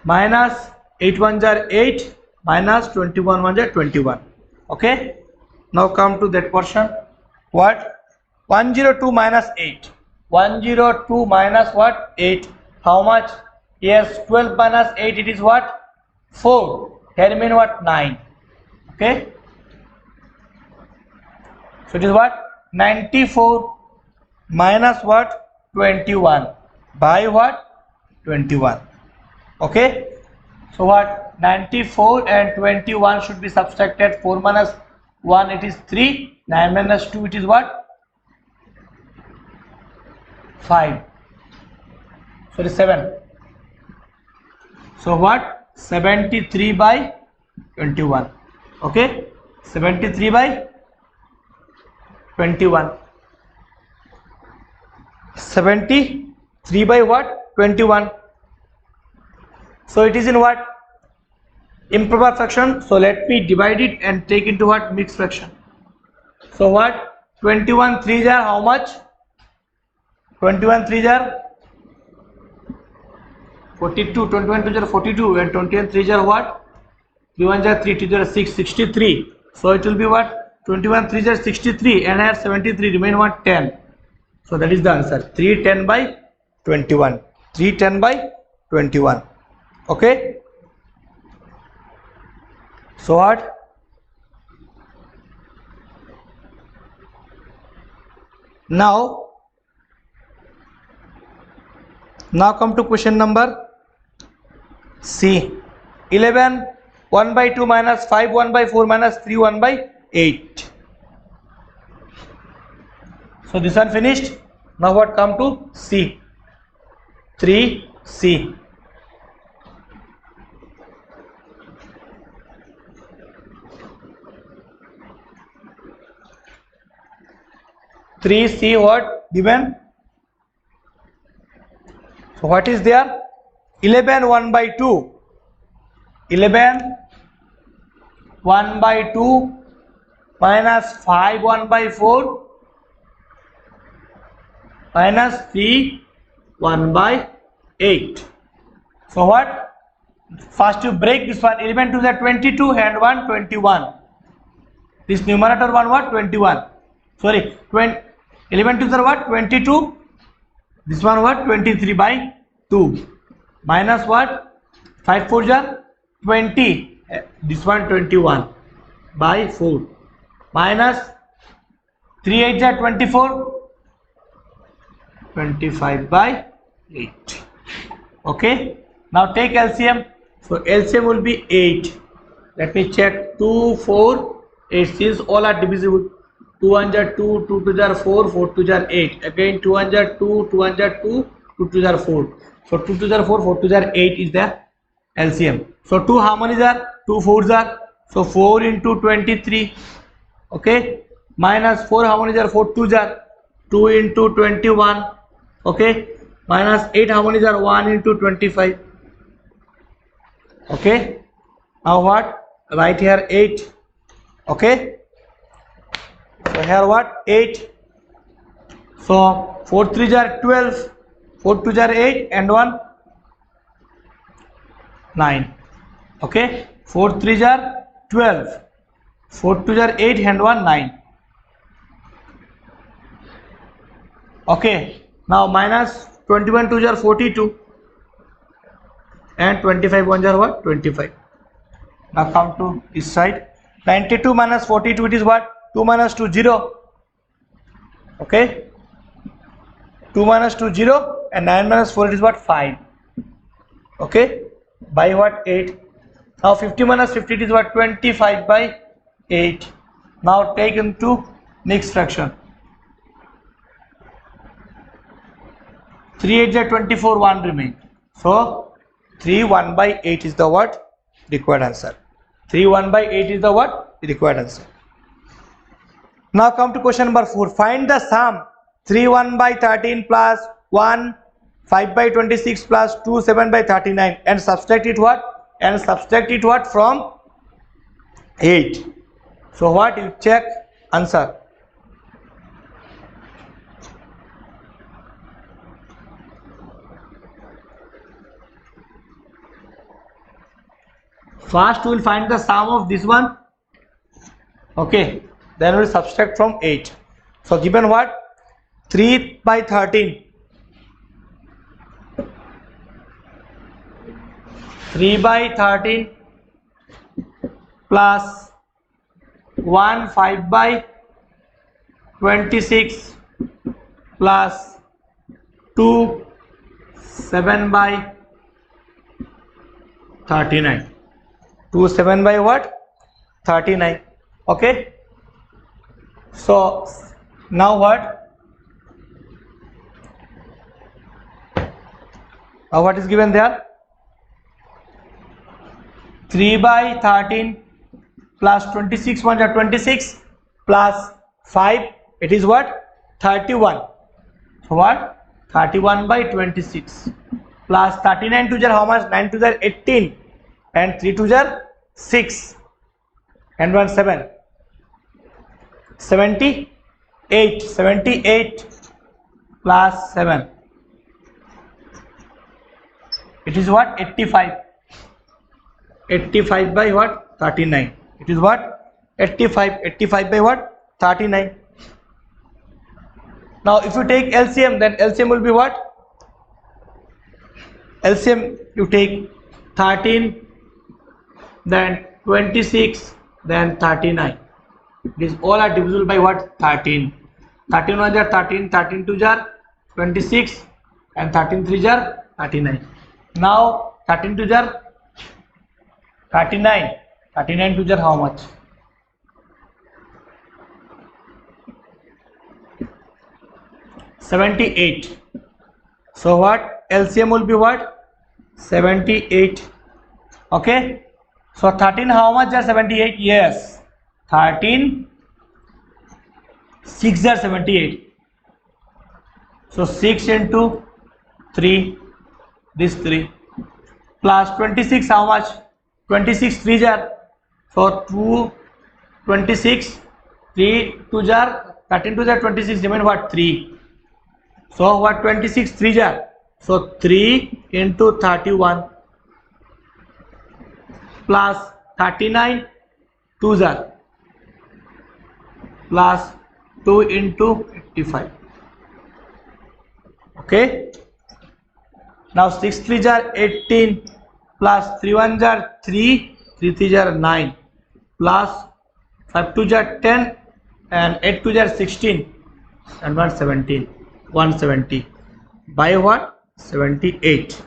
Minus 8 1s are 8, minus 21 1s are 21. Okay, now come to that portion. What? 102 minus 8. 102 minus what? 8. How much? Yes, 12 minus 8, it is what? 4. Here mean what? 9. Okay, so it is what? 94 minus what? 21 by what? 21. Okay, so what? 94 and 21 should be subtracted. 4 minus 1, it is 3. 9 minus 2, it is what? 5. So it is 7. So what? 73 by 21. Okay, 73 by 21. 73 by what? 21. So it is in what? Improper fraction. So let me divide it and take into what? Mixed fraction. So what? 21 3s are how much? 21 3s are 42. 21 2s are 42, and 21 3s are what? 3 1s are 3, 2s are 6, 63. So it will be what? 21 3s are 63, and here 73, remain what? 10. So that is the answer. 310 by 21. 310 by 21. Okay, so what? Now come to question number C. 11 1 by 2 minus 5 1 by 4 minus 3 1 by 8. So this one finished. Now what? Come to C. 3C. 3C what? Given. So what is there? 11 1 by 2. 11 1 by 2 minus 5 1 by 4 minus 3 1 by 8. So what? First you break this one. 11 to the 22 and 1 21. This numerator one what? 21. Sorry, 11 to the what? 22. This one what? 23 by 2. Minus what? 5 4 are 20. This one 21 by 4. Minus 3 8 are 24. 25 by 8. Okay. Now take LCM. So LCM will be 8. Let me check. 2 4 8. Since all are divisible. 2 1 are 2, 2 2 are 4, 4 2 are 8. Again 2 1 are 2, 2 1 are 2, 2 2 are 4. So 2 2 are 4, 4 2 are 8 is the LCM. So 2 how many are? 2 4s are. So 4 into 23. Okay. Minus 4 how many are? 4 2s are. 2 into 21. Okay. Minus 8 how many are? 1 into 25. Okay. Now what? Write here 8. Okay. So here what? 8. So 4 3s are 12. 4 2s are 8 and 1 9. Okay. 4 3s are 12. 4 2s are 8 and 1 9. Okay. Now minus 21 2s are 42 and 25 1s are what? 25. Now come to this side. 92 minus 42, it is what? 2 minus 2 0. Okay, 2 minus 2 0 and 9 minus 4 it is what 5. Okay, by what 8. Now 50 minus 50 it is what 25 by 8. Now take into mixed fraction. 3 8 is 24, 1 remain. So 3 1 by 8 is the what required answer. 3 1 by 8 is the what required answer. Now come to question number 4. Find the sum 3 1 by 13 plus 1 5 by 26 plus 2 7 by 39 and subtract it what? And subtract it what from 8. So what you check answer. First we will find the sum of this one. Okay, then we will subtract from 8. So given what? 3 by 13. 3 by 13 plus 1 5 by 26 plus 2 7 by 39. 2 7 by what? 39. Okay. So now what? Now what is given there? 3 by 13 plus 26 1 are 26 plus 5 it is what? 31. So what? 31 by 26 plus 39 to how much? 9 to 18 and 3 to 6 and 1 7. 78. 78 plus 7 it is what? 85. 85 by what? 39. It is what? 85. 85 by what? 39. Now if you take LCM, then LCM will be what? LCM you take 13, then 26, then 39. These all are divisible by what? 13. 13 1 are 13, 13 2 are 26 and 13 3 are 39. Now 13 2 are 39. 39 to jar how much? 78. So what? LCM will be what? 78. Okay. So 13 how much are 78? Yes. 13 6 are 78. So 6 into 3, this 3 plus 26 how much? 26 3 jar. So 2 26 3 2 jar 13 2 jar 26 remain what? 3. So what? 26 3 jar. So 3 into 31 plus 39 2 jar plus 2 into 85. Okay. Now 6 3 jar 18 plus 3 1 jar 3, 3 3 jar 9 plus 5 2 jar 10 and 8 2 jar 16 and 117, 170 by what? 78.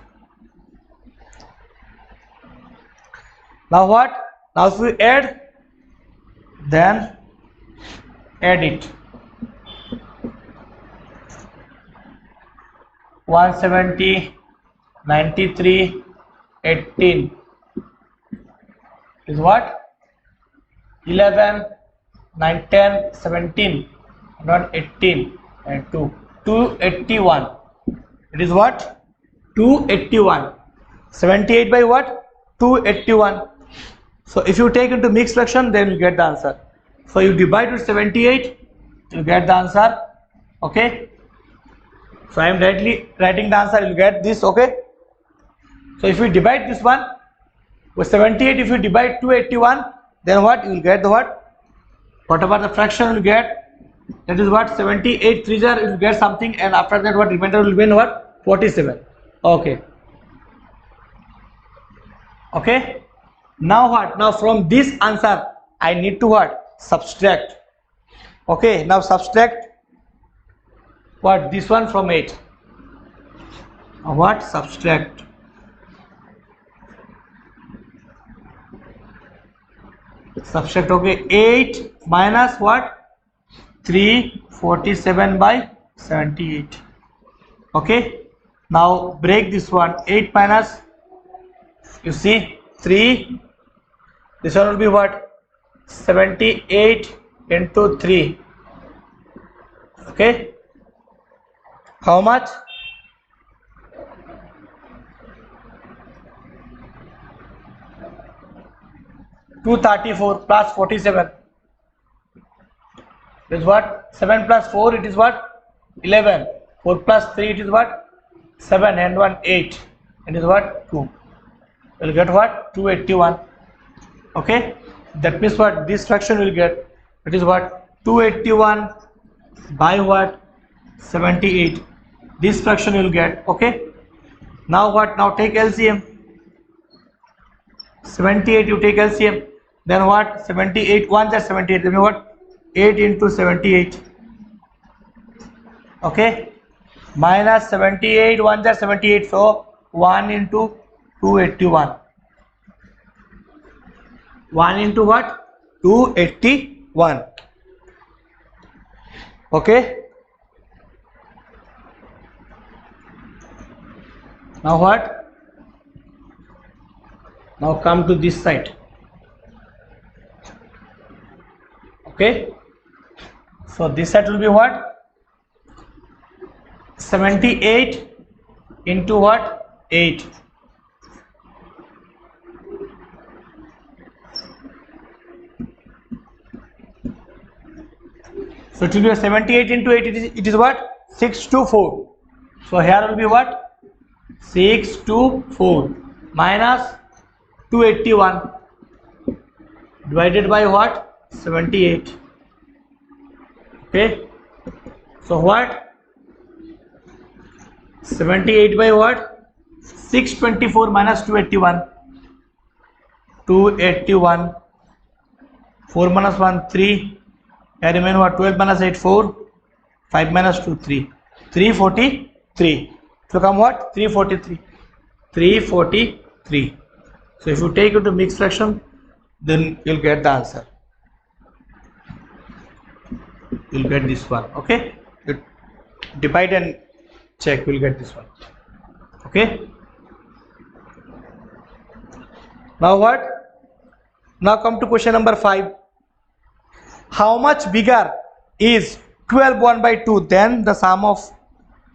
Now what? Now if we add, then add it. 170, 93, 18 is what? 11, 9, 10, 17, not 18 and 2, 281. It is what? 281. 78 by what? 281. So if you take into mixed fraction, then you get the answer. So you divide with 78, you get the answer. Okay. So I am directly writing the answer. You get this. Okay. So if you divide this one with 78, if you divide 281, then what? You will get the what? Whatever the fraction you get, that is what? 78 3 jar, you will get something, and after that what? Remainder will be in what? 47. Okay. Okay. Now what? Now from this answer I need to what? Subtract. Okay. Now subtract what? This one from 8. What? Subtract. Subtract, okay. 8 minus what? 347 by 78. Okay. Now break this one. 8 minus, you see, 3. This one will be what? 78 into 3. Okay. How much? $234 plus 47 is what? 7 plus 4, it is what? 11. 4 plus 3, it is what? 7, and 1 8. It is what? 2. We'll get what? 281. Okay. That means what? This fraction will get, it is what? 281 by what? 78. This fraction will get. Okay. Now what? Now take LCM. 78, you take LCM. Then what? 78 1 is 78. Then what? 8 into 78. Okay. Minus 78 1 is 78. So 1 into 281. 1 into what? 281. Okay. Now what? Now come to this side. Okay. So this side will be what? 78 into what? 8. So it will be a 78 into 8. It is what? 624. So here will be what? 624 minus 281 divided by what? 78. Okay. So what? 78 by what? 624 minus 281. 281. 4 minus 1 3. Here remain what? 12 minus 8 4. 5 minus 2 3. 343. So come what? 343. 343. So if you take it to mixed fraction, then you'll get the answer. You'll get this one. Okay. You divide and check. You'll get this one. Okay. Now what? Now come to question number 5. How much bigger is 12 1 by 2 than the sum of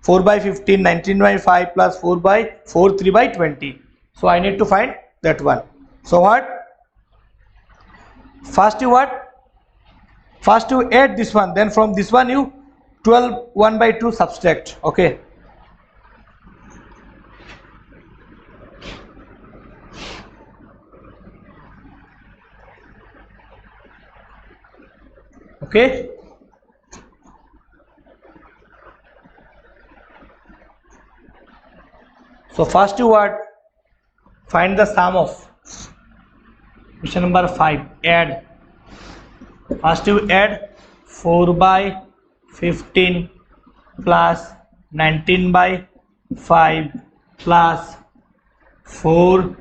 4 by 15, 19 by 5 plus 4 by 4, 3 by 20. So I need to find that one. So what? First you what? First you add this one. Then from this one you 12 1 by 2 subtract. Okay. Okay. So first you what? Find the sum of. Question number 5. Add. First you add 4 by 15 plus 19 by 5 plus 4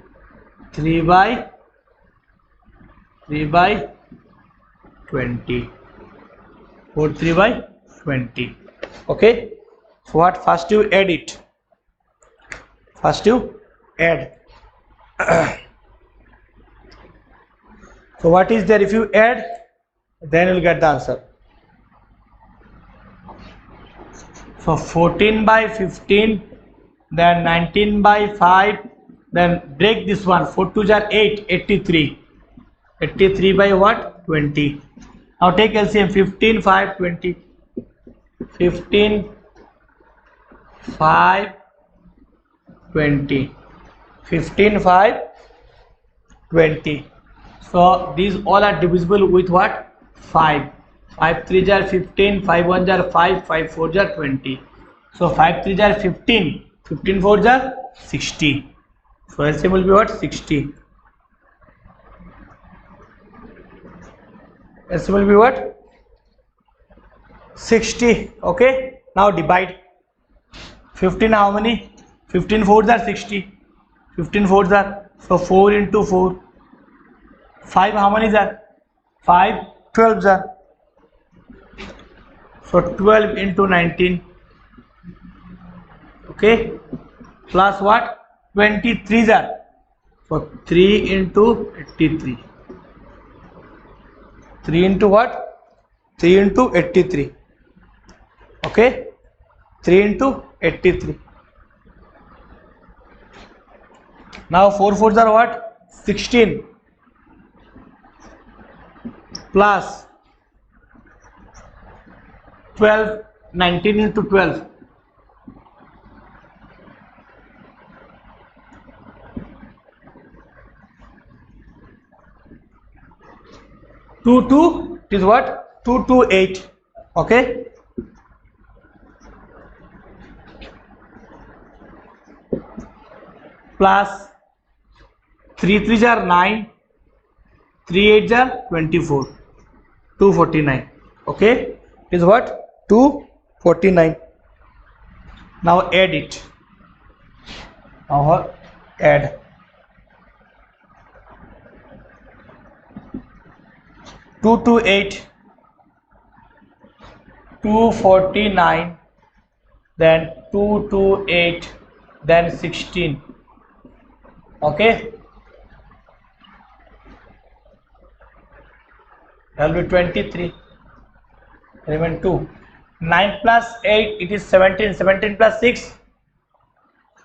3 by 20. 4 3 by 20. Okay. So what? First you add it. First you add. So what is there? If you add, then you will get the answer. So 14 by 15, then 19 by 5, then break this one. 4 2s are 8, 83. 83 by what? 20. Now take LCM. 15 5 20. 15 5 20. 15 5 20. So these all are divisible with what? 5. 5 3s are 15, 5 1s are 5, 5 4s are 20. So 5 3s are 15, 15 4s are 60. So LCM will be what? 60. LCM will be what? 60. Okay. Now divide. 15 how many? 15 fours are 60. 15 fours are, so 4 into 4. 5 how many are? 5 12s are. So 12 into 19. Okay. Plus what? 23s are. So 3 into 83. 3 into what? 3 into 83. Okay. 3 into 83. Now 4 fours are what? 16. Plus 12, 19 into 12. 2 2 it is what? 2 2 8. Okay. Plus 3 3s are 9. 3 8s are 24. 249. Okay. It is what? 249. Now add it. Now add. 2 to 8, 249, then 2 to 8, then 16. Okay. That will be 23. Remain 2. 9 plus 8, it is 17. 17 plus 6,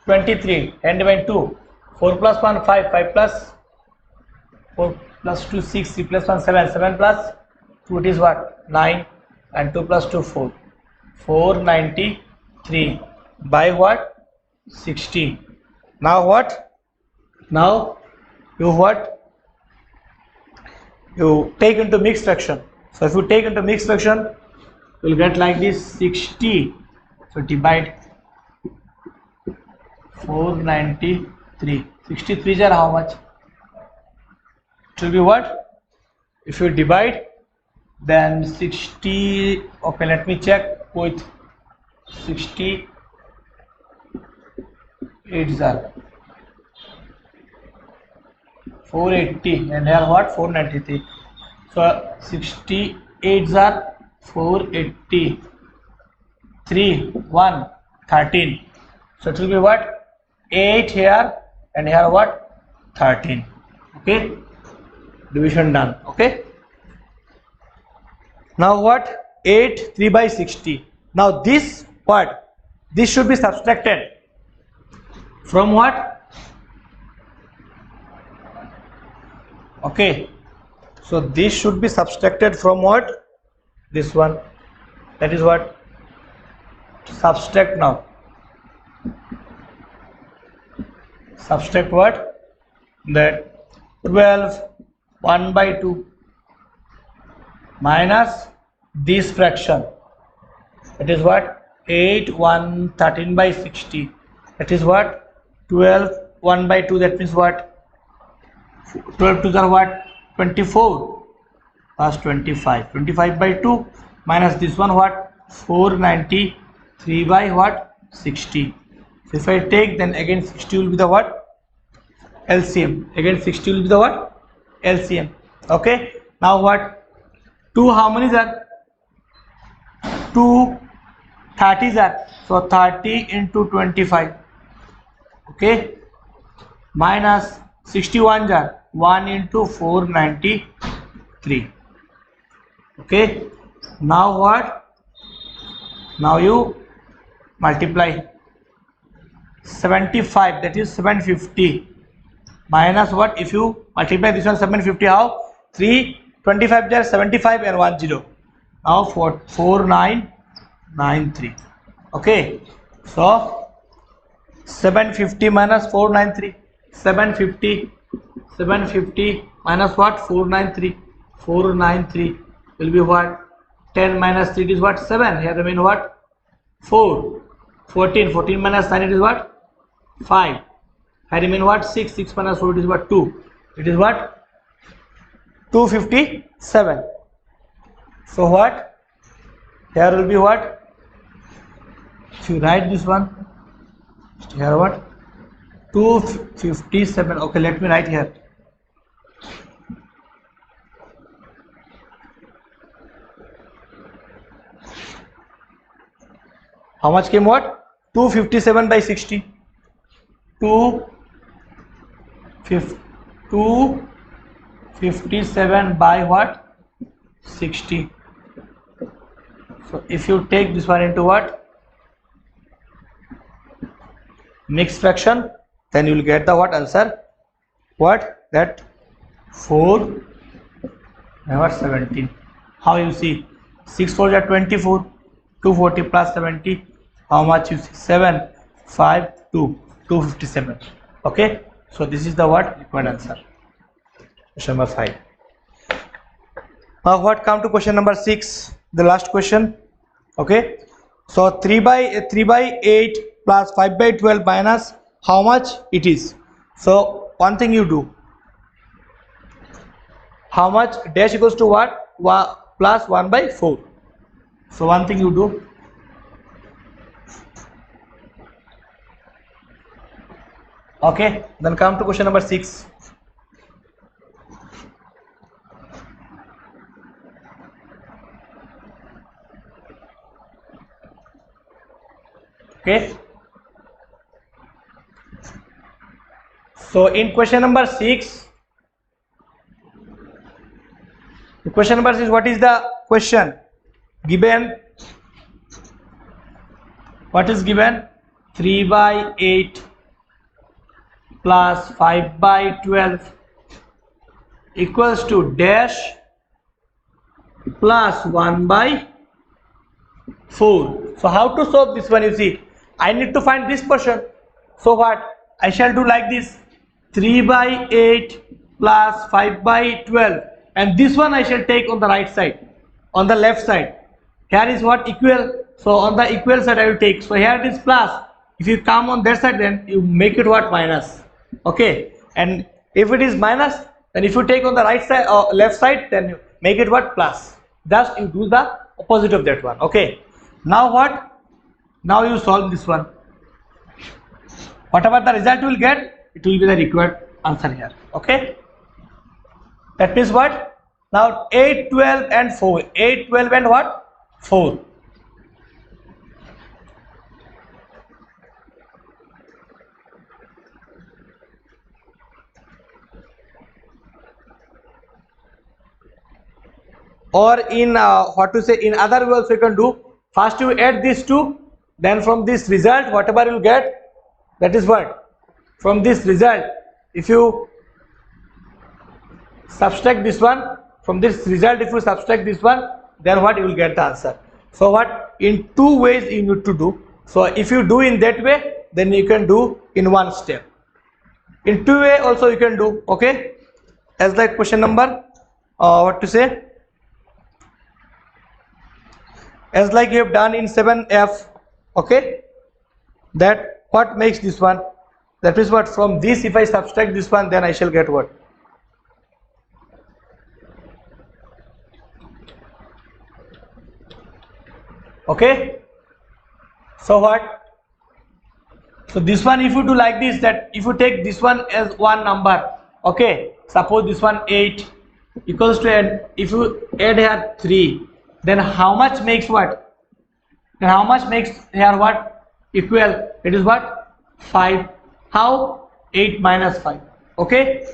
23. And remain 2. 4 plus 1, 5. 5 plus 4 plus 2, 6. 6 plus 1, 7. 7 plus 2, it is what? 9. And 2 plus 2, 4. 493 by what? 16. Now what? Now you what? You take into mixed fraction. So if you take into mixed fraction, you will get like this 60. So divide 493. 63s are how much? It will be what? If you divide, then 60. Okay, let me check with 60. 8s are 480 and here what? 493. So 68s are 480. 3 1 13. So it will be what? 8 here and here what? 13. Okay, division done. Okay. Now what? 8 3 by 60. Now this what? This should be subtracted from what? Okay, so this should be subtracted from what? This one. That is what? Subtract now. Subtract what? That 12 1 by 2 minus this fraction. That is what? 8 1 13 by 60. That is what? 12 1 by 2. That means what? 12 to the what? 24 plus 25. 25 by 2 minus this one what? 493 by what? 60. So if I take, then again 60 will be the what? LCM. Again 60 will be the what? LCM. Okay. Now what? 2 how many are? 2 30s are. So 30 into 25. Okay. Minus 61 are 1 into 493. Okay. Now what? Now you multiply 75, that is 750, minus what? If you multiply this one 750, how? 3 25 there, 75 and 1 0. Now 4993. Okay. So 750 minus 493. 750 minus what? 493. 493 will be what? 10 minus 3 is what? 7. Here remain what? 4. 14. 14 minus 9 it is what? 5. Here remain what? 6. 6 minus 4 it is what? 2. It is what? 257. So what? Here will be what? If you write this one here, what 257. Okay, let me write here. How much came? What? 257 by 60. 257 by what? 60. So if you take this one into what? Mixed fraction, then you will get the what answer? What? That 4 and what? 17. How you see? 6 4 are 24. 240 plus 70. How much you see? 7 5 2 257. Okay. So this is the what? Required answer. Question number 5. Now what come to question number 6? The last question. Okay. So 3 by 8 plus 5 by 12 minus how much it is? So one thing you do. How much dash equals to what? Plus 1 by 4. So one thing you do. Okay. Then come to question number 6. Okay. So in question number 6, the question number 6, what is the question given? What is given? 3 by 8 plus 5 by 12 equals to dash plus 1 by 4. So how to solve this one? You see, I need to find this portion. So what? I shall do like this. 3 by 8 plus 5 by 12, and this one I shall take on the right side, on the left side. Here is what? Equal. So on the equal side I will take. So here it is plus. If you come on that side, then you make it what? Minus. Okay. And if it is minus, then if you take on the right side or left side, then you make it what? Plus. Thus you do the opposite of that one. Okay. Now what? Now you solve this one. Whatever the result you will get, it will be the required answer here. Okay. That means what? Now 8, 12 and 4. 8, 12 and what? 4. Or in what to say, in other way also you can do. First you add these two, then from this result whatever you will get, that is what? From this result, if you subtract this one, from this result if you subtract this one, then what? You will get the answer. So what? In two ways you need to do. So if you do in that way, then you can do in one step. In two way also you can do. Okay. As like question number what to say, as like you have done in 7F. Okay. That what makes this one? That is what? From this if I subtract this one, then I shall get what? Okay. So what? So this one if you do like this, that if you take this one as one number, okay, suppose this one 8 equals to, and if you add here 3, then how much makes what? Then how much makes here what? Equal. It is what? 5. How? 8 minus 5. Okay.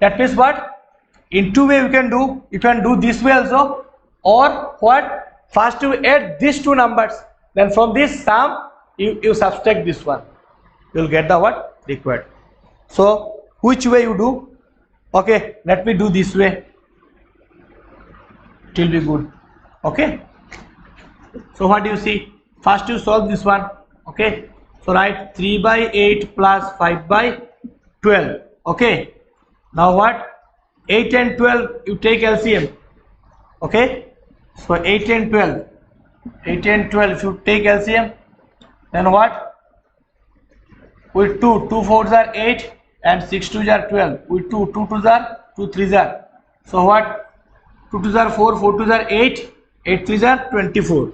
That means what? In two way you can do. You can do this way also, or what? First you add these two numbers, then from this sum you subtract this one. You will get the what? Required. So which way you do? Okay. Let me do this way. It will be good. Okay. So what do you see? First you solve this one. Okay. So write 3 by 8 plus 5 by 12. Okay. Now what? 8 and 12 you take LCM. Okay. So 8 and 12. 8 and 12 if you take LCM, then what? With 2, 2 4s are 8 and 6 2s are 12. With 2, 2 2s are 2 3s are. So what? 2 2s are 4, 4 2s are 8, 8 3s are 24.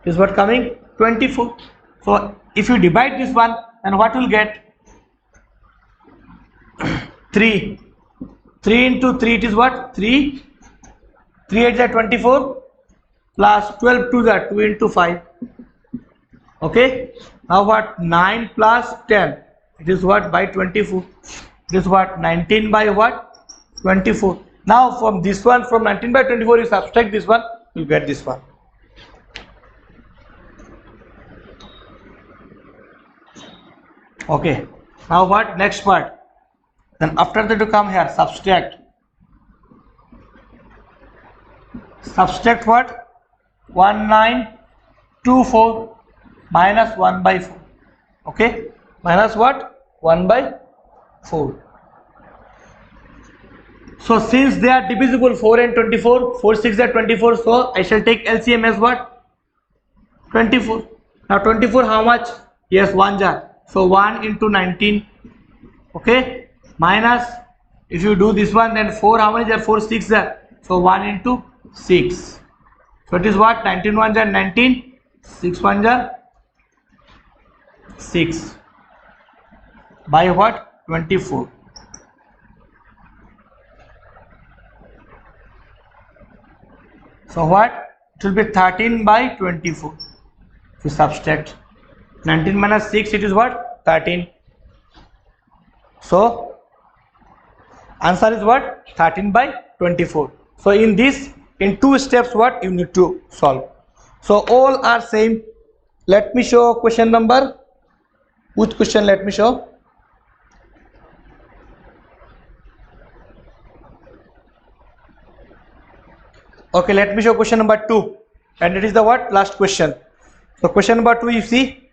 Is what coming? 24. So if you divide this one, then what will get? 3. 3 into 3, it is what? 3. 3 8 is 24 plus 12 2 is 2 into 5. Okay. Now what? 9 plus 10. It is what? By 24. It is what? 19 by what? 24. Now from this one, from 19 by 24, you subtract this one, you get this one. Okay. Now what? Next part. Then after that you come here, subtract. Subtract what? 1924 minus 1 by 4. Okay. Minus what? 1 by 4. So since they are divisible, 4 and 24, 4 6 are 24, so I shall take LCM as what? 24. Now 24 how much? Yes, 1 jar. So 1 into 19. Okay. Minus, if you do this one, then 4 how many are? 4 6 are. So 1 into 6. So it is what? 19 1 jar 19, 6 1 jar 6 by what? 24. So what? It will be 13 by 24. To subtract 19 minus 6, it is what? 13. So answer is what? 13 by 24. So in this, in 2 steps, what you need to solve. So all are same. Let me show question number. Which question let me show? Okay, let me show question number 2, and it is the what? Last question. So question number 2 you see,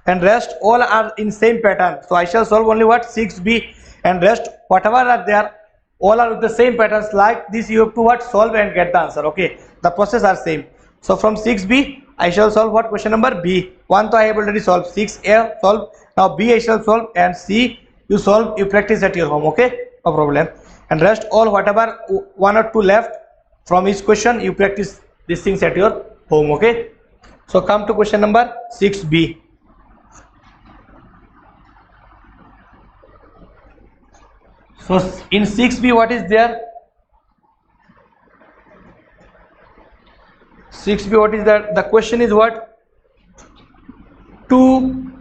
and rest all are in same pattern. So I shall solve only what? 6b, and rest whatever are there, all are with the same patterns. Like this you have to what? Solve and get the answer. Okay, the process are same. So from 6b I shall solve what? Question number b. 1 to I have already solved, 6a solve. Now b I shall solve, and c you solve, you practice at your home. Okay, no problem. And rest all whatever 1 or 2 left from each question, you practice these things at your home. Okay, so come to question number 6b. So in 6b what is there? 6b what is that? The question is what? 2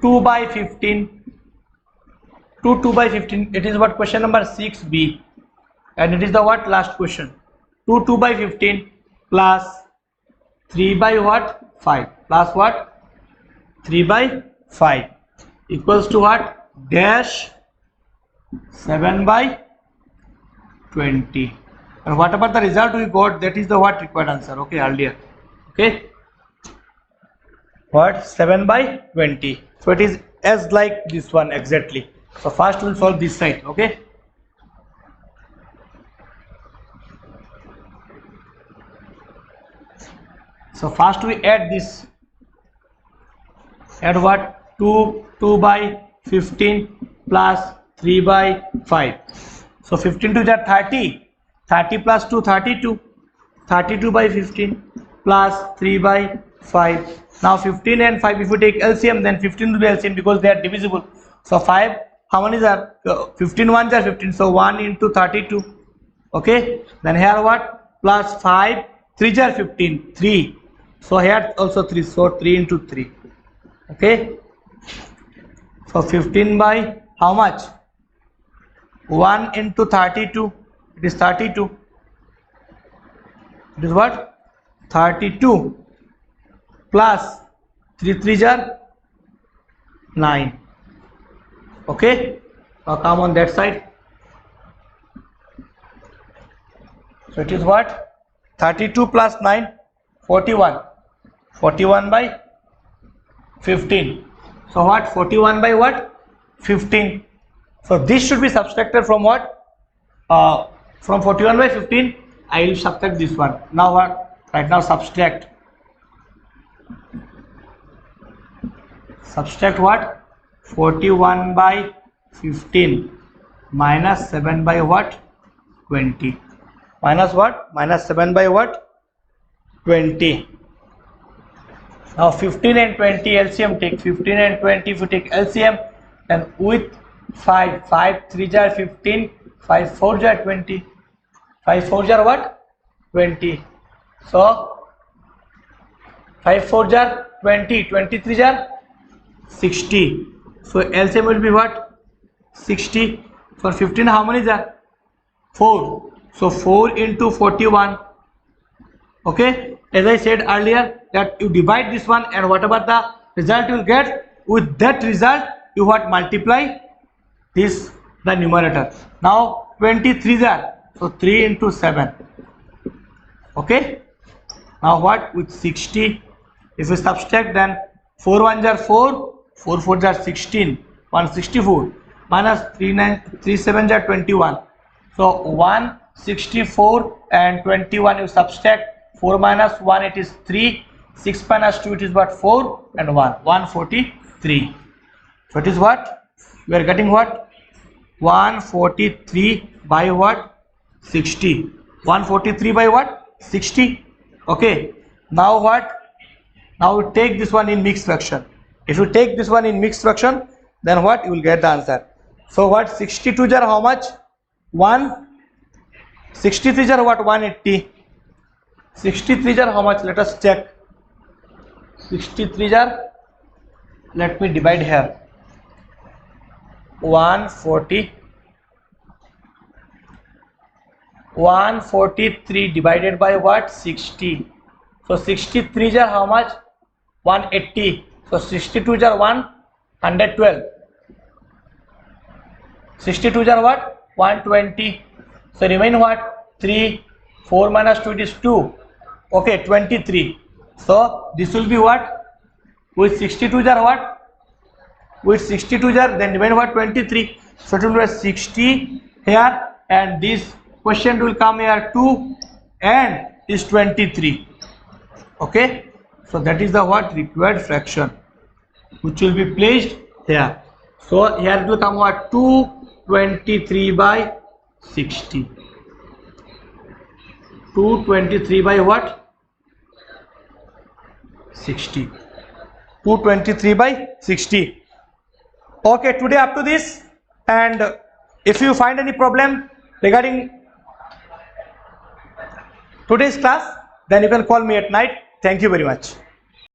by 15. 2 by 15, it is what? Question number 6b, and it is the what? Last question. 2 by 15 plus 3 by what? 5 plus what? 3 by 5 equals to what? Dash 7 by 20. And whatever the result we got, that is the what? Required answer. Okay, earlier. Okay, what? 7 by 20. So it is as like this one exactly. So first we'll solve this side. Okay, so first we add this. Add what? 2 by 15 plus 3 by 5. So 15 to that 30. 30 plus 2, 32. 32 by 15 plus 3 by 5. Now 15 and 5, if you take LCM, then 15 will be LCM because they are divisible. So 5, how many are 15 1s are 15, so 1 into 32. Okay, then here what? Plus 5 3s are 15, 3. So here also 3, so 3 into 3. Okay, so 15 by how much? 1 into 32, it is 32. It is what? 32 plus 3 3s are 9. Okay, now come on that side. So it is what? 32 plus 9, 41. 41 by 15. So what? 41 by what? 15. So this should be subtracted from what? From 41 by 15, I will subtract this one. Now what? Right now subtract. Subtract what? 41 by 15 minus 7 by what? 20. Minus what? Minus 7 by what? 20. Now 15 and 20 LCM, take 15 and 20. If you take LCM, then with 5, 5 3 are 15, 5 4 are 20, 5 4 are what? 20. So 5 4 are 20, 23 are 60. So LCM will be what? 60. For 15, how many is that? 4. So 4 into 41. Okay, as I said earlier, that you divide this one, and whatever the result you will get, with that result you what? Multiply this, the numerator. Now 23 are, so 3 into 7. Okay, now what? With 60, if you subtract, then 4 1s are 4, 4 4s are 16, 164 minus 3 7s are 21. So 164 and 21 you subtract. 4 minus 1 it is 3, 6 minus 2 it is what? 4, and 1, 143. So it is what? We are getting what? 143 by what? 60. 143 by what? 60. Okay, now what? Now we take this one in mixed fraction. If you take this one in mixed fraction, then what? You will get the answer. So what? 62 are how much? 1. 63 are what? 180. 63 are how much? Let us check. 63 are, let me divide here. 143 divided by what? 60. So 63 are how much? 180. So 62 are 112. 62 are what? 120. So remain what? 3. 4 minus 2 is 2. Okay, 23. So this will be what? With 62 are what? With 62 are, then remain what? 23. So it will be 60 here, and this question will come here 2 and is 23. Okay, so that is the what? Required fraction which will be placed here. So here it will come what? 223 by 60. 223 by what? 60. 223 by 60. Okay, today up to this, and if you find any problem regarding today's class, then you can call me at night. Thank you very much.